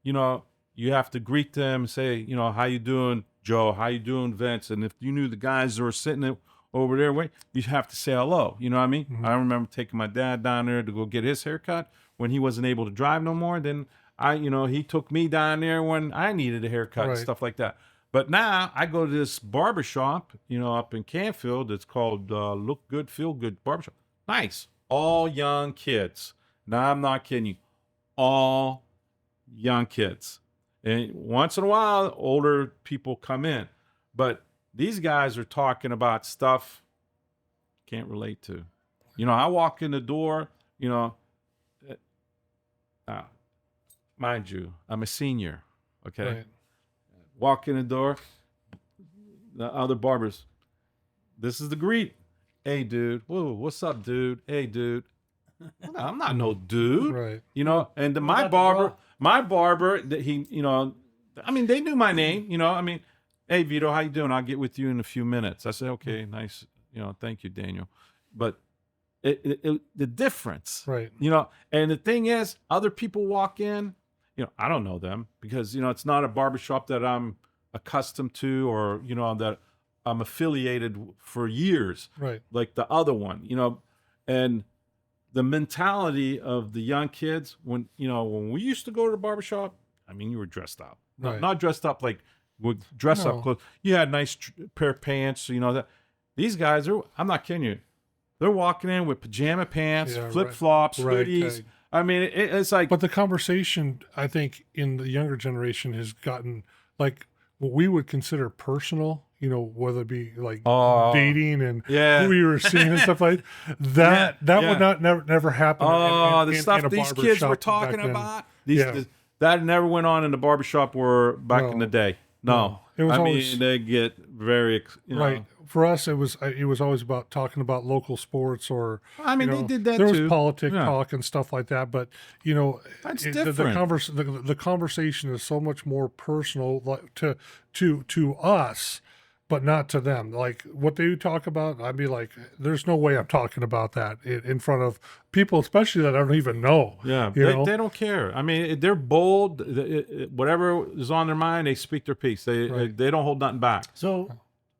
you know, you have to greet them and say, you know, how you doing, Joe? How you doing, Vince? And if you knew the guys that were sitting over there, you have to say hello. You know what I mean? Mm-hmm. I remember taking my dad down there to go get his haircut when he wasn't able to drive no more. Then he took me down there when I needed a haircut and stuff like that. But now I go to this barbershop, you know, up in Canfield. It's called Look Good, Feel Good Barbershop. Nice. All young kids. Now, I'm not kidding you. All young kids. And once in a while, older people come in. But these guys are talking about stuff can't relate to. You know, I walk in the door, you know, mind you, I'm a senior, okay? Right. Walk in the door, the other barbers, this is the greet. Hey, dude. Whoa, what's up, dude? Hey, dude. I'm not no dude. Right. You know, and my barber, he, you know, I mean, they knew my name, you know, I mean, hey, Vito, how you doing? I'll get with you in a few minutes. I said, okay, nice. You know, thank you, Daniel. But the difference, right? You know, and the thing is, other people walk in I don't know them because, it's not a barbershop that I'm accustomed to or, that I'm affiliated for years, Right. like the other one, and the mentality of the young kids when we used to go to the barbershop, I mean, you were dressed up, Right. not dressed up like with dress up No. clothes. You had nice pair of pants, that these guys are, I'm not kidding you. They're walking in with pajama pants, Yeah, right. flip flops, Right, hoodies. I mean, it's like, But the conversation, I think, in the younger generation has gotten like what we would consider personal, whether it be like Oh, dating and yeah. who you were seeing and stuff like that. That yeah. would not never happen. the in stuff a these barber kids shop were back talking then. about. Yeah. That never went on in the barbershop where back in No. the day. No. It was I always mean, they get very, right. For us, it was always about talking about local sports or. I mean, they did that there too. was politic Yeah. talk and stuff like that, but That's the different. the conversation is so much more personal, like to us, but not to them. Like what they talk about, I'd be like, "There's no way I'm talking about that in front of people, especially that I don't even know." Yeah, you know? they don't care. I mean, they're bold. Whatever is on their mind, they speak their piece. They don't hold nothing back. So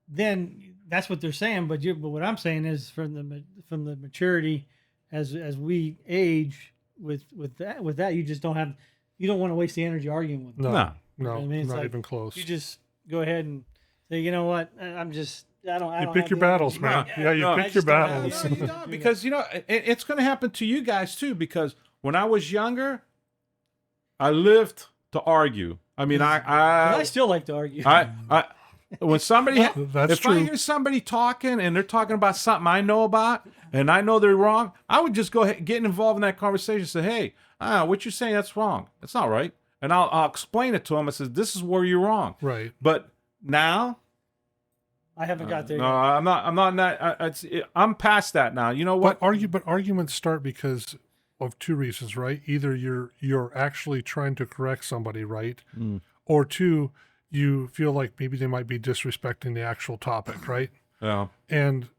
then that's what they're saying, but what I'm saying is from the maturity as we age with that you just don't want to waste the energy arguing with them. No. No, I mean, it's not like, even close. You just go ahead and say, you know what, I don't You have pick your the battles, energy. man. No, Yeah, you no, pick I your just don't have battles. the No, energy you to don't, do because it's going to happen to you guys too. Because when I was younger, I lived to argue. I mean, that. But I I still like to argue. when somebody That's if true. I hear somebody talking and they're talking about something I know about and I know they're wrong, I would just go ahead get involved in that conversation and say, hey, what you're saying, that's wrong. That's not right. And I'll explain it to them. I says, this is where you're wrong. Right. But now, I haven't got there no, yet. I'm not in that. I'm past that now. You know what? But arguments start because of two reasons, right? Either you're actually trying to correct somebody, right? Or two, you feel like maybe they might be disrespecting the actual topic, right? Yeah. And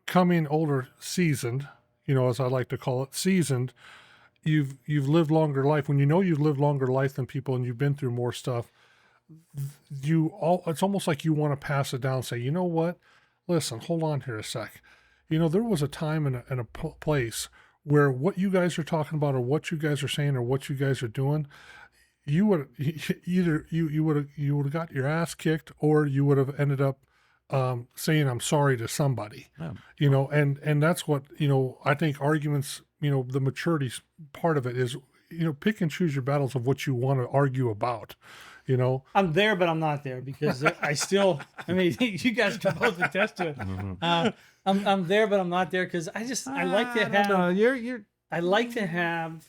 coming older, seasoned, as I like to call it, seasoned, you've lived longer life. When you've lived longer life than people and you've been through more stuff, it's almost like you want to pass it down and say, you know what? Listen, hold on here a sec. There was a time and a place where what you guys are talking about or what you guys are saying or what you guys are doing, you would you would have got your ass kicked or you would have ended up saying I'm sorry to somebody. Yeah. And that's what, I think arguments, the maturity part of it is, pick and choose your battles of what you want to argue about. I'm there, but I'm not there because I still. I mean, you guys can both attest to it. I'm there, but I'm not there because I like to have. No, you're. I like to have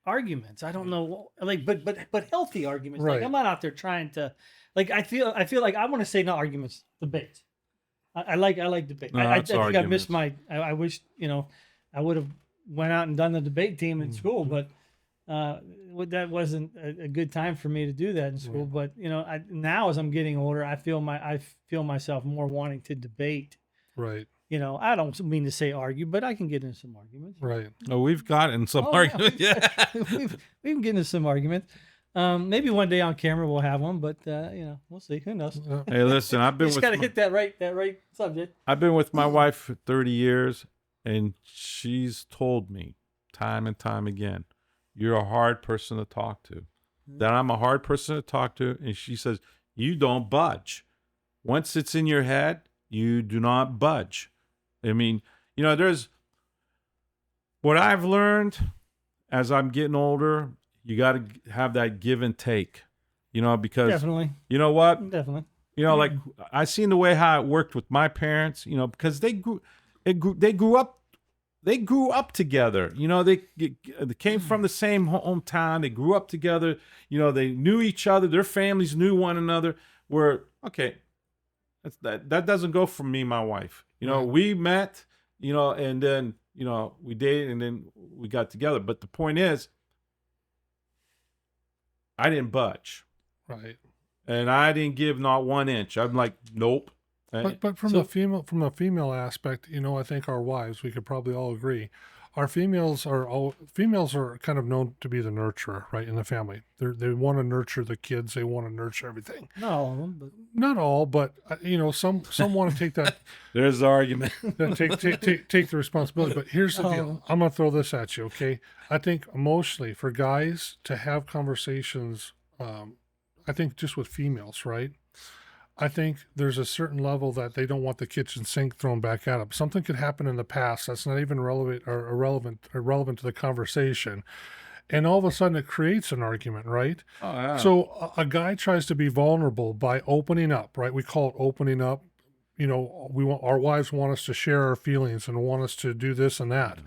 arguments. I don't know, like, but healthy arguments. Right. Like I'm not out there trying to, like, I feel like I want to say not arguments, debates. I like debate. No, I it's think I arguments. missed I wish I would have went out and done the debate team in school, but that wasn't a good time for me to do that in school. But now as I'm getting older, I feel myself more wanting to debate. Right. I don't mean to say argue, but I can get into some arguments. Right. Oh, we've gotten some Oh, arguments. yeah. Yeah. we can get into some arguments. Maybe one day on camera we'll have one, but we'll see. Who knows? Hey, listen, I've been Just with got to hit that right subject. I've been with my wife for 30 years, and she's told me time and time again, you're a hard person to talk to. That I'm a hard person to talk to, and she says, you don't budge. Once it's in your head, you do not budge. I mean, there's what I've learned as I'm getting older, you got to have that give and take, because Definitely. you know what? Definitely. Like I seen the way how it worked with my parents, because they grew up together. They came from the same hometown. They grew up together. They knew each other. Their families knew one another. That doesn't go for me, and my wife. We met, and then we dated, and then we got together. But the point is, I didn't budge. Right. And I didn't give not 1 inch. I'm like, nope. But from the female aspect, I think our wives, we could probably all agree, our females are kind of known to be the nurturer, right, in the family. They want to nurture the kids. They want to nurture everything. Not all of them, but Not all, but some want to take that There's the argument. take the responsibility. But here's the deal. I'm gonna throw this at you, okay? I think emotionally for guys to have conversations, I think just with females, right? I think there's a certain level that they don't want the kitchen sink thrown back at them. Something could happen in the past that's not even irrelevant to the conversation, and all of a sudden it creates an argument, right? Oh, yeah. So a guy tries to be vulnerable by opening up, right? We call it opening up. Our wives want us to share our feelings and want us to do this and that,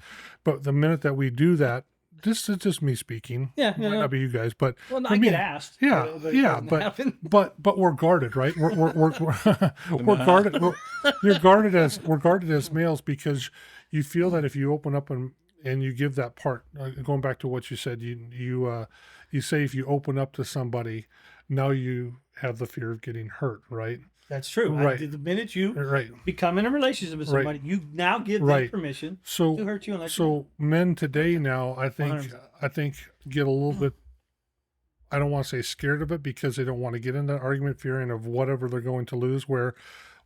but the minute that we do that, this is just me speaking. Yeah, Might not be you guys, but well, for I me, get asked. yeah, but yeah, it doesn't happen. but we're guarded, right? We're guarded. We're guarded as males because you feel that if you open up and you give that part, going back to what you said, you say if you open up to somebody, now you have the fear of getting hurt, right? That's true. Right. The minute you Right. become in a relationship with Right. somebody, you now give them Right. permission So to hurt you. Unless So men today now, I think 100%. get a little bit. I don't want to say scared of it because they don't want to get into that argument, fearing of whatever they're going to lose. Where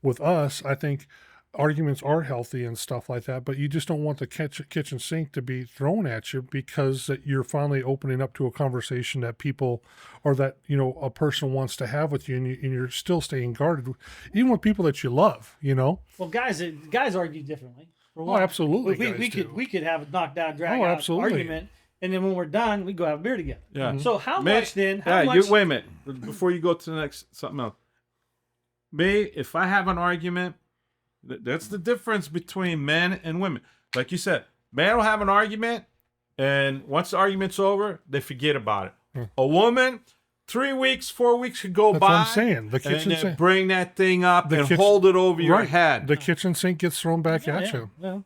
with us, I think arguments are healthy and stuff like that, but you just don't want the kitchen sink to be thrown at you because that you're finally opening up to a conversation that people or that a person wants to have with you, and you're still staying guarded, even with people that you love. well, guys argue differently. For Oh, one. absolutely. We guys do. we could have a knockdown, drag Oh, out absolutely. argument, and then when we're done, we go have a beer together. Yeah. So how Me- much then? How yeah, much? wait a minute. Before you go to the next something else. Me, if I have an argument, that's the difference between men and women. Like you said, men will have an argument, and once the argument's over, they forget about it. A woman, 3 weeks, 4 weeks could go That's by. what I'm saying. The kitchen and then sink. bring that thing up The and kitchen- hold it over your Right. head. The kitchen sink gets thrown back Yeah, at yeah. you, Well,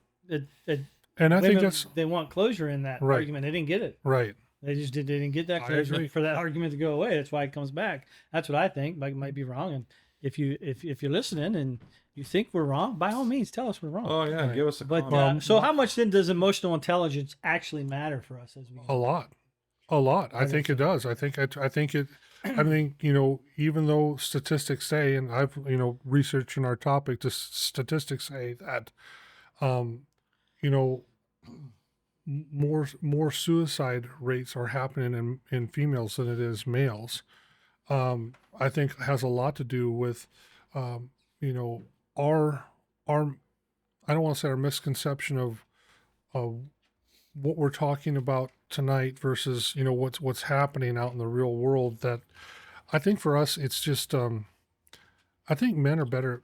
and I think women, that's they want closure in that Right. argument. They didn't get it. right. They didn't get that I closure agree. for that argument to go away. That's why it comes back. That's what I think. Might be wrong. And if you're listening and you think we're wrong, by all means, tell us we're wrong. Oh yeah, Right. give us a But comment. so how much then does emotional intelligence actually matter for us as we? A lot. I think it does. I think even though statistics say, and I've researching our topic, the statistics say that, you know, more suicide rates are happening in females than it is males. I think it has a lot to do with, our I don't want to say our misconception of what we're talking about tonight versus what's happening out in the real world. That I think for us it's just I think men are better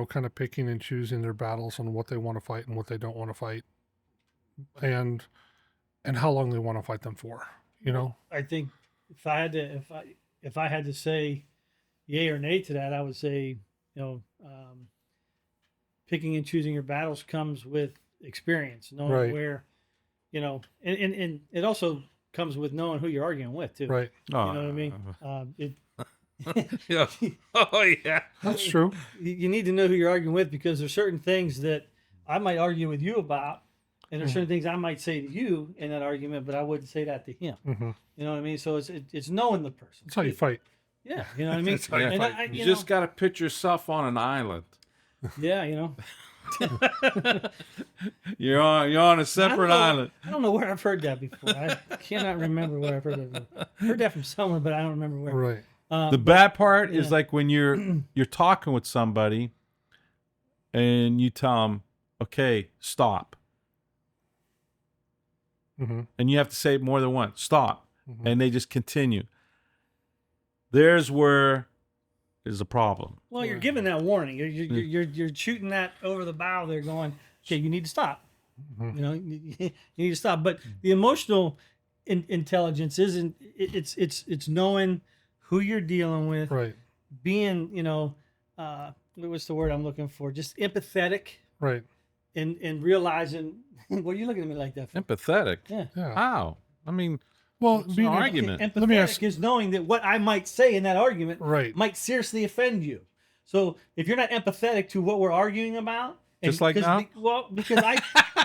kind of picking and choosing their battles on what they want to fight and what they don't want to fight, and how long they want to fight them for. I think if I had to say yay or nay to that, I would say picking and choosing your battles comes with experience, knowing Right. where, and it also comes with knowing who you're arguing with too. Right. Oh, You know what I mean? yeah. Oh yeah. That's true. You need to know who you're arguing with, because there's certain things that I might argue with you about, and there's certain things I might say to you in that argument, but I wouldn't say that to him. Mm-hmm. You know what I mean? So it's knowing the person. That's how you fight. Yeah, you know what I mean. That's how you And fight. You just got to put yourself on an island. yeah, You're on a separate island. I don't know where I've heard that before. I cannot remember where I've heard that before. I heard that from somewhere, but I don't remember where. Right. The bad part is yeah. like when you're talking with somebody, and you tell them, "Okay, stop," Mm-hmm. and you have to say it more than once, "Stop," Mhm. and they just continue. There's where is a problem. Well, you're giving that warning. You're shooting that over the bow. They're going, okay, you need to stop. Mhm. You need to stop. But the emotional intelligence isn't. It's knowing who you're dealing with, Right. being what's the word I'm looking for? Just empathetic, Right. and realizing. What are you looking at me like that for? Empathetic. Yeah. Yeah. How? I mean, Well, it's an being argument. Empathetic Let me ask- is knowing that what I might say in that argument right. might seriously offend you. So if you're not empathetic to what we're arguing about, Just like now? because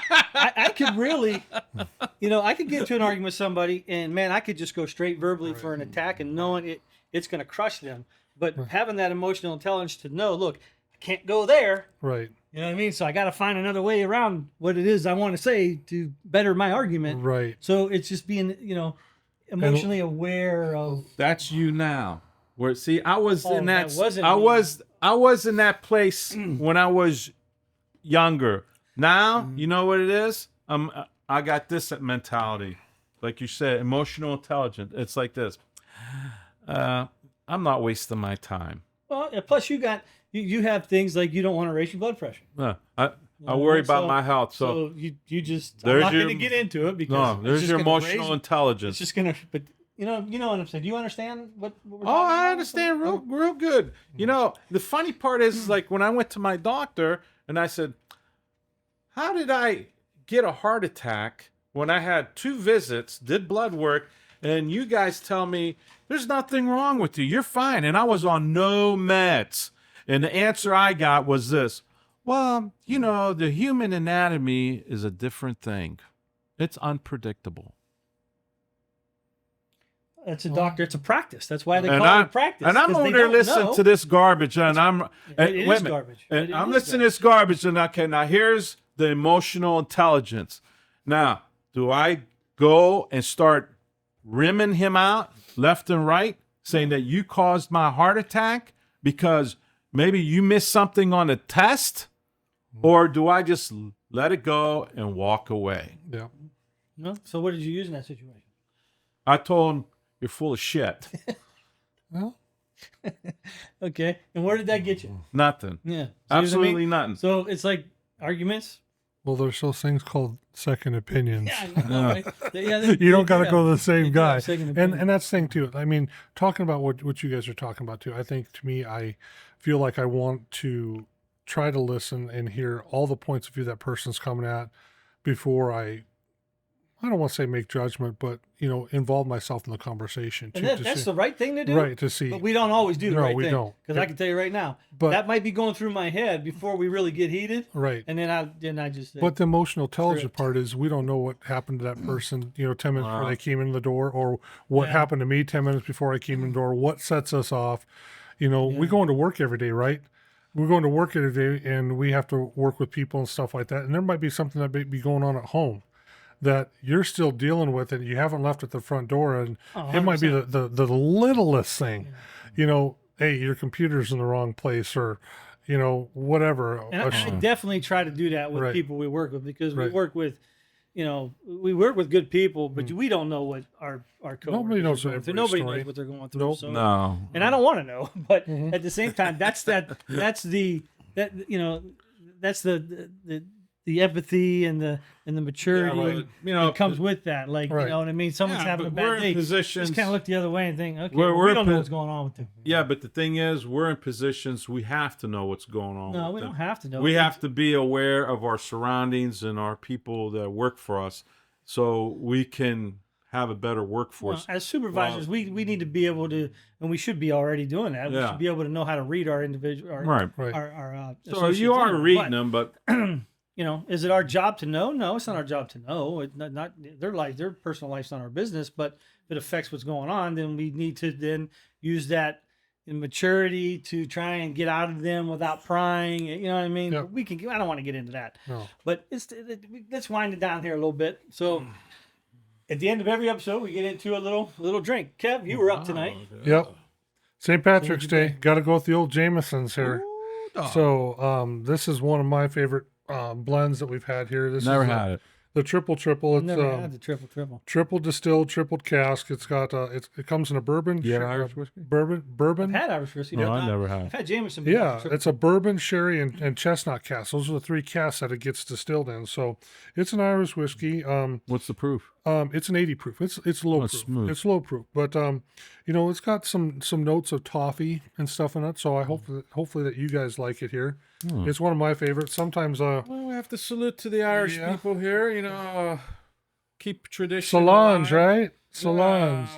I could really, I could get into an argument with somebody, and man, I could just go straight verbally for an attack, and knowing it's going to crush them. But having that emotional intelligence to know, look, I can't go there. Right. You know what I mean? So I got to find another way around what it is I want to say to better my argument. Right. So it's just being, emotionally aware of. That's you now. Where see, I was in that. That wasn't I me. was in that place when I was younger. Now, you know what it is? I got this mentality, like you said, emotional intelligence. It's like this. I'm not wasting my time. Well, plus you got you have things like you don't want to raise your blood pressure. I worry about my health. So you just there's I'm not your- going to get into it because no, it's there's just your gonna emotional raise- intelligence. It's just gonna, but you know what I'm saying. Do you understand what we're talking Oh, I about? understand real good. The funny part is like when I went to my doctor and I said, how did I get a heart attack when I had 2 visits, did blood work, and you guys tell me there's nothing wrong with you. You're fine. And I was on no meds. And the answer I got was this. Well, the human anatomy is a different thing. It's unpredictable. It's a doctor. It's a practice. That's why they And call it practice. And I'm 'cause over they there don't listening know. to this garbage, and I'm It is wait a minute. garbage. And It I'm is listening to this garbage, and okay, now here's the emotional intelligence. Now, do I go and start rimming him out left and right, saying that you caused my heart attack because maybe you missed something on the test, or do I just let it go and walk away? Yeah. No? So what did you use in that situation? I told him, you're full of shit. Well, Okay. And where did that get you? Nothing. Yeah. See what Absolutely I mean? nothing. So it's like arguments. well, there's those things called second opinions. Yeah, I know, right? Yeah, You don't got to yeah. go to the same You do have guy. second And opinion. that's the thing too. I mean, talking about what you guys are talking about too. I think to me, I feel like I want to try to listen and hear all the points of view that person's coming at before I don't want to say make judgment, but involve myself in the conversation too. And to that's see, the right thing to do. right to see. But we don't always do the No, right we thing. don't. Because I can tell you right now, But- that might be going through my head before we really get heated. Right. And then I just say, But the emotional intelligence Script. part is we don't know what happened to that person, 10 minutes before Wow. they came in the door, or what Yeah. happened to me 10 minutes before I came in the door, what sets us off. We go into work every day, right? We're going to work every day and we have to work with people and stuff like that. And there might be something that may be going on at home that you're still dealing with and you haven't left at the front door. And Oh, it might be 100%. the littlest thing, hey, your computer's in the wrong place or, whatever. and I definitely try to do that with Right. people we work with because we Right. work with, we work with good people, but we don't know what our coworkers Nobody knows are going through. everybody's Nobody story. knows what they're going through. Nope. So, No. and I don't want to know, but Mm-hmm. at the same time, that's the empathy and the maturity right. that comes with that. Like, Right. you know what I mean? Someone's Yeah, having a but we're bad in day. positions- Just kind of look the other way and think, okay, We're we in don't know po- what's going on with them. Yeah, but the thing is, we're in positions we have to know what's going on. No, with we them. don't have to know. We have to be aware of our surroundings and our people that work for us, so we can have a better Well, workforce. as supervisors, we need to be able to, and we should be already doing that. We Yeah. should be able to know how to read our individual, Right. Right. our So associates you are anyway. reading them, but Is it our job to know? No, it's not our job to know. It's not their life, their personal life's not our business. But if it affects what's going on, then we need to then use that maturity to try and get out of them without prying. You know what I mean? Yep. We can. I don't want to get into that. No. But let's wind it down here a little bit. So at the end of every episode, we get into a little drink. Kev, you were up tonight. Yep. St. Patrick's Day. Got to go with the old Jamesons here. So this is one of my favorite blends that we've had here. This never is had it. the triple. I've It's never had the triple. triple distilled, triple cask. It's got it comes in a bourbon. You had sher- Irish whiskey? Bourbon. I've had Irish whiskey. No, but I not- never I've have. had Jameson. Yeah, but it's a bourbon, sherry, and chestnut cask. Those are the 3 casks that it gets distilled in. So it's an Irish whiskey. What's the proof? It's an 80 proof. It's low Oh, proof. smooth. It's low proof, but it's got some notes of toffee and stuff in it. So I hope that hopefully that you guys like it here. It's one of my favorites. Sometimes Well, we have to salute to the Irish Yeah. people here. Keep tradition. Solange, alive. right? Solange,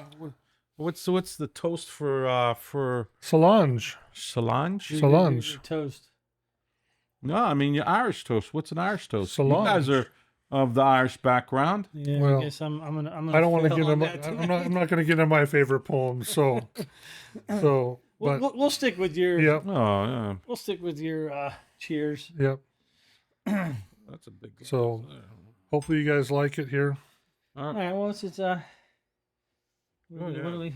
What's the toast for Solange, Solange? Solange. Your toast. No, I mean your Irish toast. What's an Irish toast? Solange. You guys are of the Irish background. Yeah, Well, I guess I'm gonna I don't want to fail get on him. that I'm not going to get in my favorite poem. So, but we'll stick with your yep, Oh, yeah. we'll stick with your cheers. yep. That's a big glass So there. hopefully you guys like it here. All All right. right, well, it's what Oh, do yeah. we?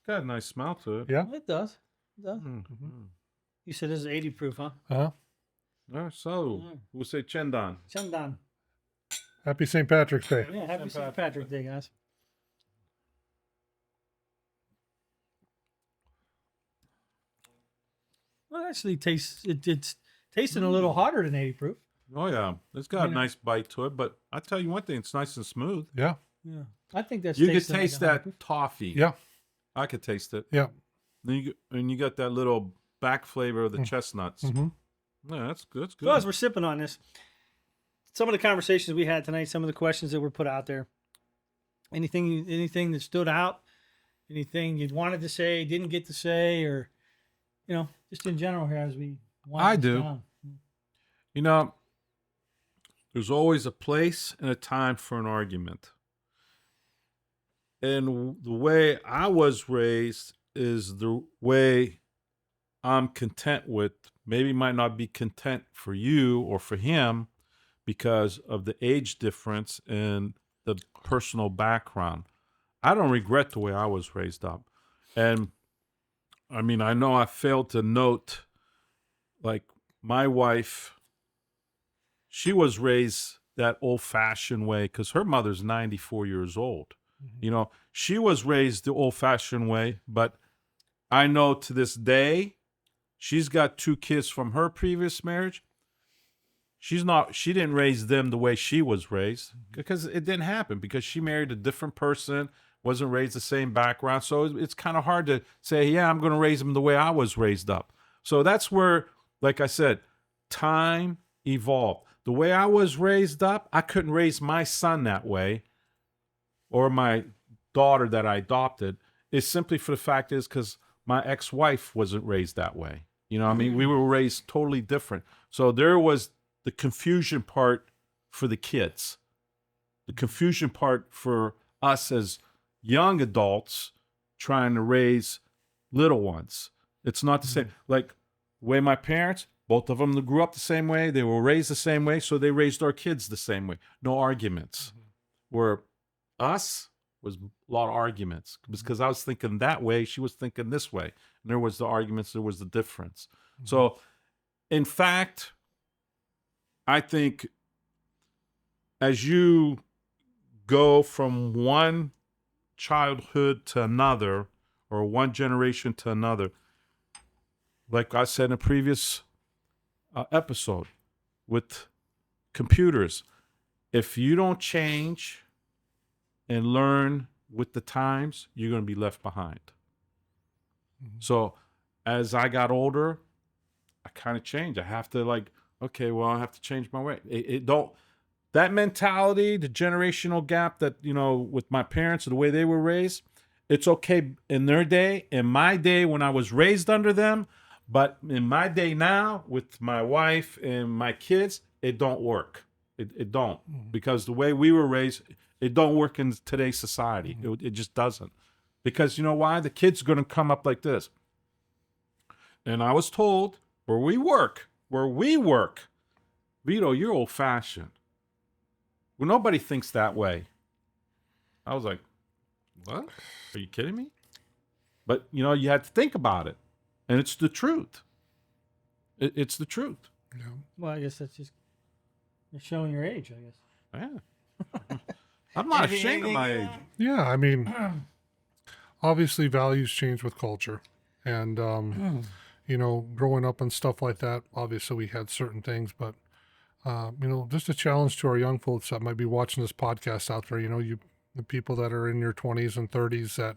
Got a nice smell to it. Yeah. It does. It does. Mm. You said this is 80 proof, huh? Uh-huh. All right, so we'll say Chendan. Chandan. Happy St. Patrick's Day. Yeah, happy St. Patrick's Day, guys. Well, actually, it's tasting a little hotter than 80 proof. Oh yeah, it's got a nice bite to it. But I tell you one thing, it's nice and smooth. Yeah. Yeah, I think that's You could tasting like taste a 100 that proof. toffee. Yeah. I could taste it. Yeah. And you got that little back flavor of the chestnuts. Mm-hmm. Yeah, that's good. That's good. So as we're sipping on this, some of the conversations we had tonight, some of the questions that were put out there, anything that stood out, anything you wanted to say, didn't get to say, or just in general here as we wind I this do. down. You know, there's always a place and a time for an argument. And the way I was raised is the way I'm content with. Maybe might not be content for you or for him because of the age difference and the personal background. I don't regret the way I was raised up. And I mean, I know I failed to note, like, my wife, she was raised that old-fashioned way because her mother's 94 years old. You know, she was raised the old-fashioned way, but I know to this day, she's got 2 kids from her previous marriage. She didn't raise them the way she was raised because it didn't happen, because she married a different person, wasn't raised the same background. So it's kind of hard to say, yeah, I'm going to raise them the way I was raised up. So that's where, like I said, time evolved. The way I was raised up, I couldn't raise my son that way, or my daughter that I adopted, is simply for the fact is because my ex-wife wasn't raised that way. You know what I mean? We were raised totally different. So there was the confusion part for the kids, the confusion part for us as young adults trying to raise little ones. It's not the same. Like the way my parents, both of them grew up the same way. They were raised the same way. So they raised our kids the same way. No arguments. Where us was a lot of arguments because I was thinking that way, she was thinking this way, and there was the arguments, there was the difference. So in fact, I think as you go from one childhood to another, or one generation to another, like I said in a previous episode with computers, if you don't change and learn with the times, you're going to be left behind. So as I got older, I kind of changed. I have to okay, well, I have to change my way. That mentality, the generational gap that, with my parents, the way they were raised, it's okay in their day. In my day, when I was raised under them, but in my day now, with my wife and my kids, it don't work. It don't. Because the way we were raised, it don't work in today's society. It just doesn't. Because you know why? The kid's going to come up like this. And I was told, where we work, Vito, you're old-fashioned. Well, nobody thinks that way. I was like, what? Are you kidding me? But, you had to think about it. And it's the truth. It's the truth. Yeah. Well, I guess that's just you're showing your age, I guess. Yeah. I'm not ashamed of my age. Yeah, I mean, obviously values change with culture, and growing up and stuff like that. Obviously, we had certain things, but just a challenge to our young folks that might be watching this podcast out there. The people that are in your 20s and 30s that,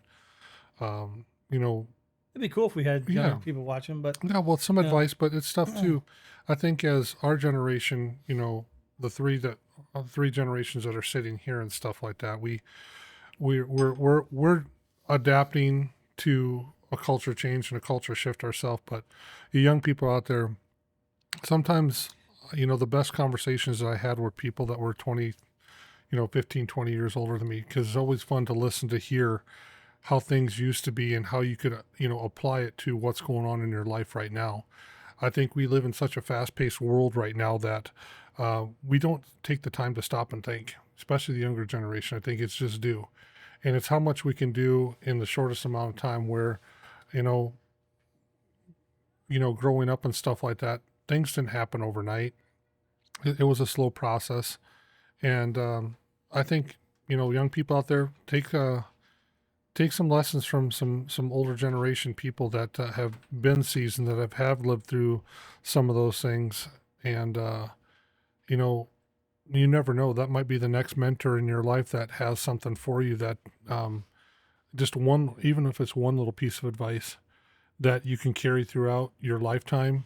It'd be cool if we had Yeah. younger people watching, but yeah, well, some advice, but it's stuff too. I think as our generation, the three generations that are sitting here and stuff like that, we're adapting to a culture change and a culture shift ourselves. But you young people out there, sometimes the best conversations that I had were people that were 20, 15, 20 years older than me, because it's always fun to listen to hear how things used to be and how you could, apply it to what's going on in your life right now. I think we live in such a fast-paced world right now that we don't take the time to stop and think, especially the younger generation. I think it's just due. And it's how much we can do in the shortest amount of time where, you know, growing up and stuff like that, things didn't happen overnight. It was a slow process. And I think, young people out there, take some lessons from some older generation people that have been seasoned, that have lived through some of those things. And, you know, you never know. That might be the next mentor in your life that has something for you that just one, even if it's one little piece of advice that you can carry throughout your lifetime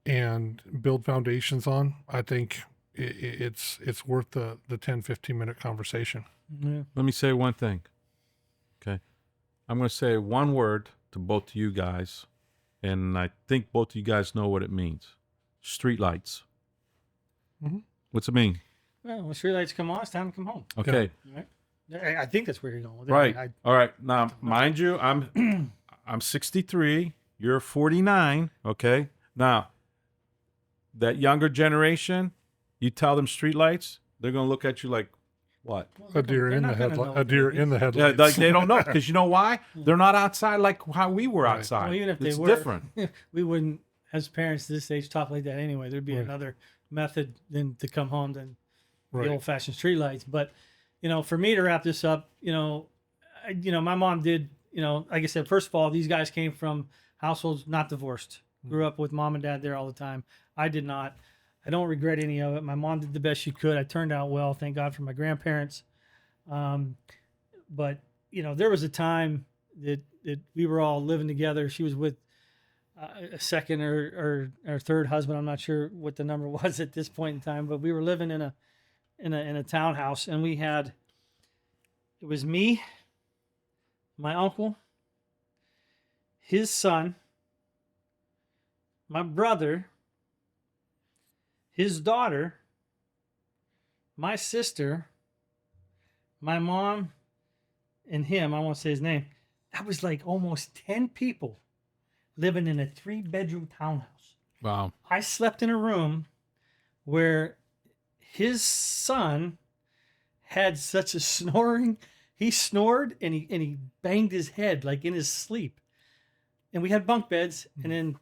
and build foundations on. I think it's worth the 10-15 minute conversation. Yeah. Let me say one thing. Okay. I'm going to say one word to both of you guys, and I think both of you guys know what it means. Streetlights. Mm-hmm. What's it mean? Well, when streetlights come on, it's time to come home. Okay. Right? I think that's where you're going with it. Right. I mean, All right. Now, mind you, I'm 63. You're 49. Okay. Now, that younger generation, you tell them streetlights, they're going to look at you like, what? A deer in the headlight. A deer in the Yeah, headlights. like they don't know, because you know why? They're not outside like how we were Right. outside. Well, even if they It's were, different. we wouldn't, as parents this age, talk like that anyway. There'd be Right. another method than to come home than Right. the old-fashioned streetlights. But for me to wrap this up, my mom did. Like I said, first of all, these guys came from households not divorced. Grew up with mom and dad there all the time. I did not. I don't regret any of it. My mom did the best she could. I turned out well. Thank God for my grandparents. But there was a time that we were all living together. She was with a second or third husband. I'm not sure what the number was at this point in time, but we were living in a townhouse, and it was me, my uncle, his son, my brother, his daughter, my sister, my mom, and him. I won't say his name. That was like almost 10 people living in a 3-bedroom townhouse. Wow. I slept in a room where his son had such a snoring. He snored and he banged his head like in his sleep. And we had bunk beds, and then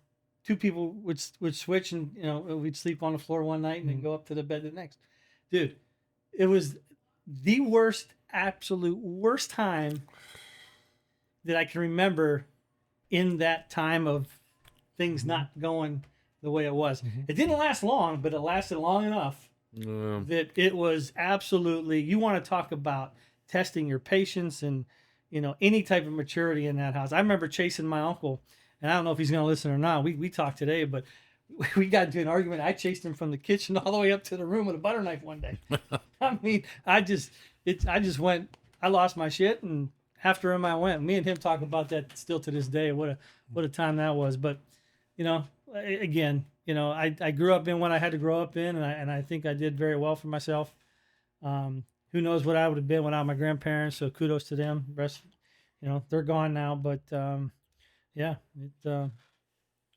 two people would switch, and we'd sleep on the floor one night and then go up to the bed the next. Dude, it was the worst, absolute worst time that I can remember in that time of things not going the way it was. It didn't last long, but it lasted long enough that it was absolutely, you want to talk about testing your patience and any type of maturity in that house. I remember chasing my uncle, and I don't know if he's going to listen or not. We talked today, but we got into an argument. I chased him from the kitchen all the way up to the room with a butter knife one day. I mean, I just went, I lost my shit, and after him I went. Me and him talk about that still to this day. What a time that was. But again, I grew up in what I had to grow up in, and I think I did very well for myself. Who knows what I would have been without my grandparents? So kudos to them. Rest, they're gone now, but yeah, it's a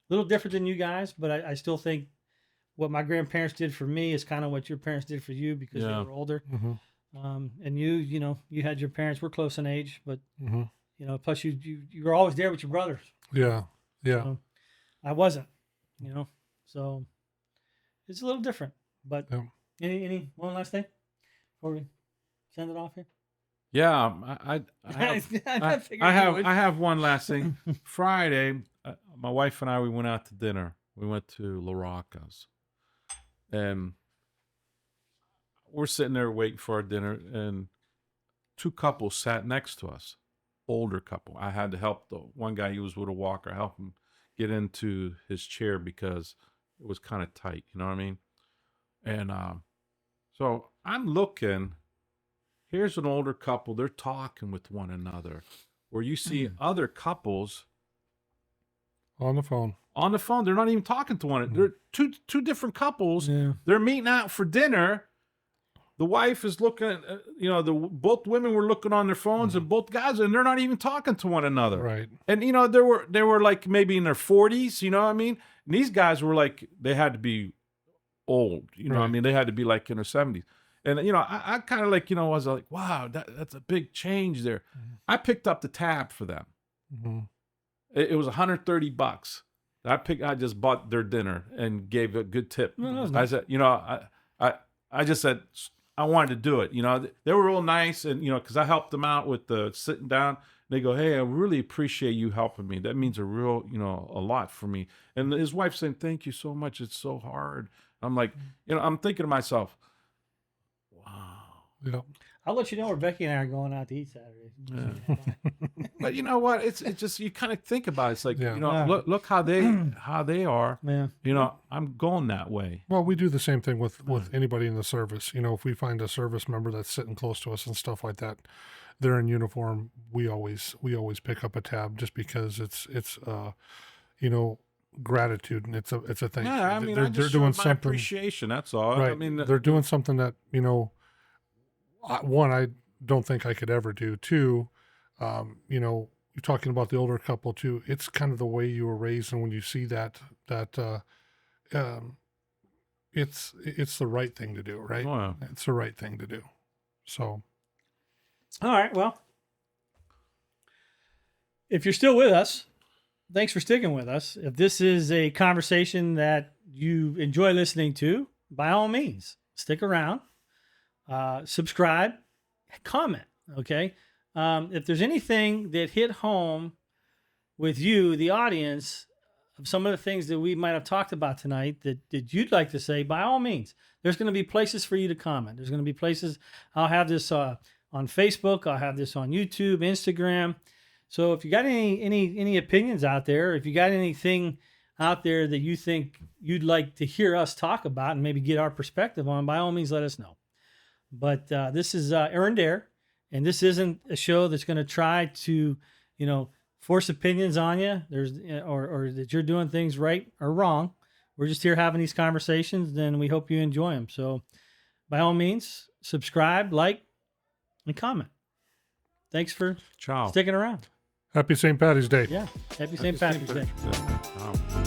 little different than you guys, but I still think what my grandparents did for me is kind of what your parents did for you, because they were older. Mm-hmm. And you had your parents were close in age, but Mm-hmm. plus you were always there with your brothers. Yeah. Yeah. So I wasn't, so it's a little different. But Yeah. any one last thing before we send it off here? Yeah, I have one last thing. Friday, my wife and I, we went out to dinner. We went to La Rocca's, and we're sitting there waiting for our dinner, and two couples sat next to us, older couple. I had to help the one guy, he was with a walker, help him get into his chair because it was kind of tight, you know what I mean? And so I'm looking. Here's an older couple. They're talking with one another. Where you see other couples On the phone. on the phone. They're not even talking to one another. They're two different couples. Yeah. They're meeting out for dinner. The wife is looking at, both women were looking on their phones and both guys, and they're not even talking to one another. Right. And, they were like maybe in their 40s, you know what I mean? And these guys were like, they had to be old, you know what I Right. mean? They had to be like in their 70s. And, I kind of like, was like, wow, that's a big change there. I picked up the tab for them. Mm-hmm. It was $130. I just bought their dinner and gave a good tip. Well, that was I nice. said, I just said, I wanted to do it. They were real nice, and because I helped them out with the sitting down. They go, hey, I really appreciate you helping me. That means a lot for me. And his wife saying, thank you so much. It's so hard. I'm like, I'm thinking to myself, wow. Yeah. I'll let you know where Becky and I are going out to eat Saturday. Yeah. But you know what? It's just, you kind of think about it. It's like, Yeah. look how they are. Yeah. I'm going that way. Well, we do the same thing with anybody in the service. If we find a service member that's sitting close to us and stuff like that, they're in uniform. We always pick up a tab just because it's gratitude, and it's a thing. Yeah, I mean, they're I just doing showed my something. appreciation. That's all. Right. I mean, they're doing something that one, I don't think I could ever do. Two, you're talking about the older couple too. It's kind of the way you were raised, and when you see that, it's the right thing to do, right? oh, yeah. It's the right thing to do. So, All right. Well, if you're still with us, thanks for sticking with us. If this is a conversation that you enjoy listening to, by all means, stick around, subscribe, comment. Okay. If there's anything that hit home with you, the audience, of some of the things that we might have talked about tonight that you'd like to say, by all means, there's going to be places for you to comment. There's going to be places. I'll have this on Facebook. I'll have this on YouTube, Instagram. So if you got any opinions out there, if you got anything out there that you think you'd like to hear us talk about and maybe get our perspective on, by all means, let us know. But this is Aaron Dare, and this isn't a show that's going to try to, force opinions on you. Or that you're doing things right or wrong. We're just here having these conversations, and we hope you enjoy them. So, by all means, subscribe, like, and comment. Thanks for Ciao. sticking around. happy St. Patty's Day. Yeah, happy St. Patrick's Day. Yeah. Ciao.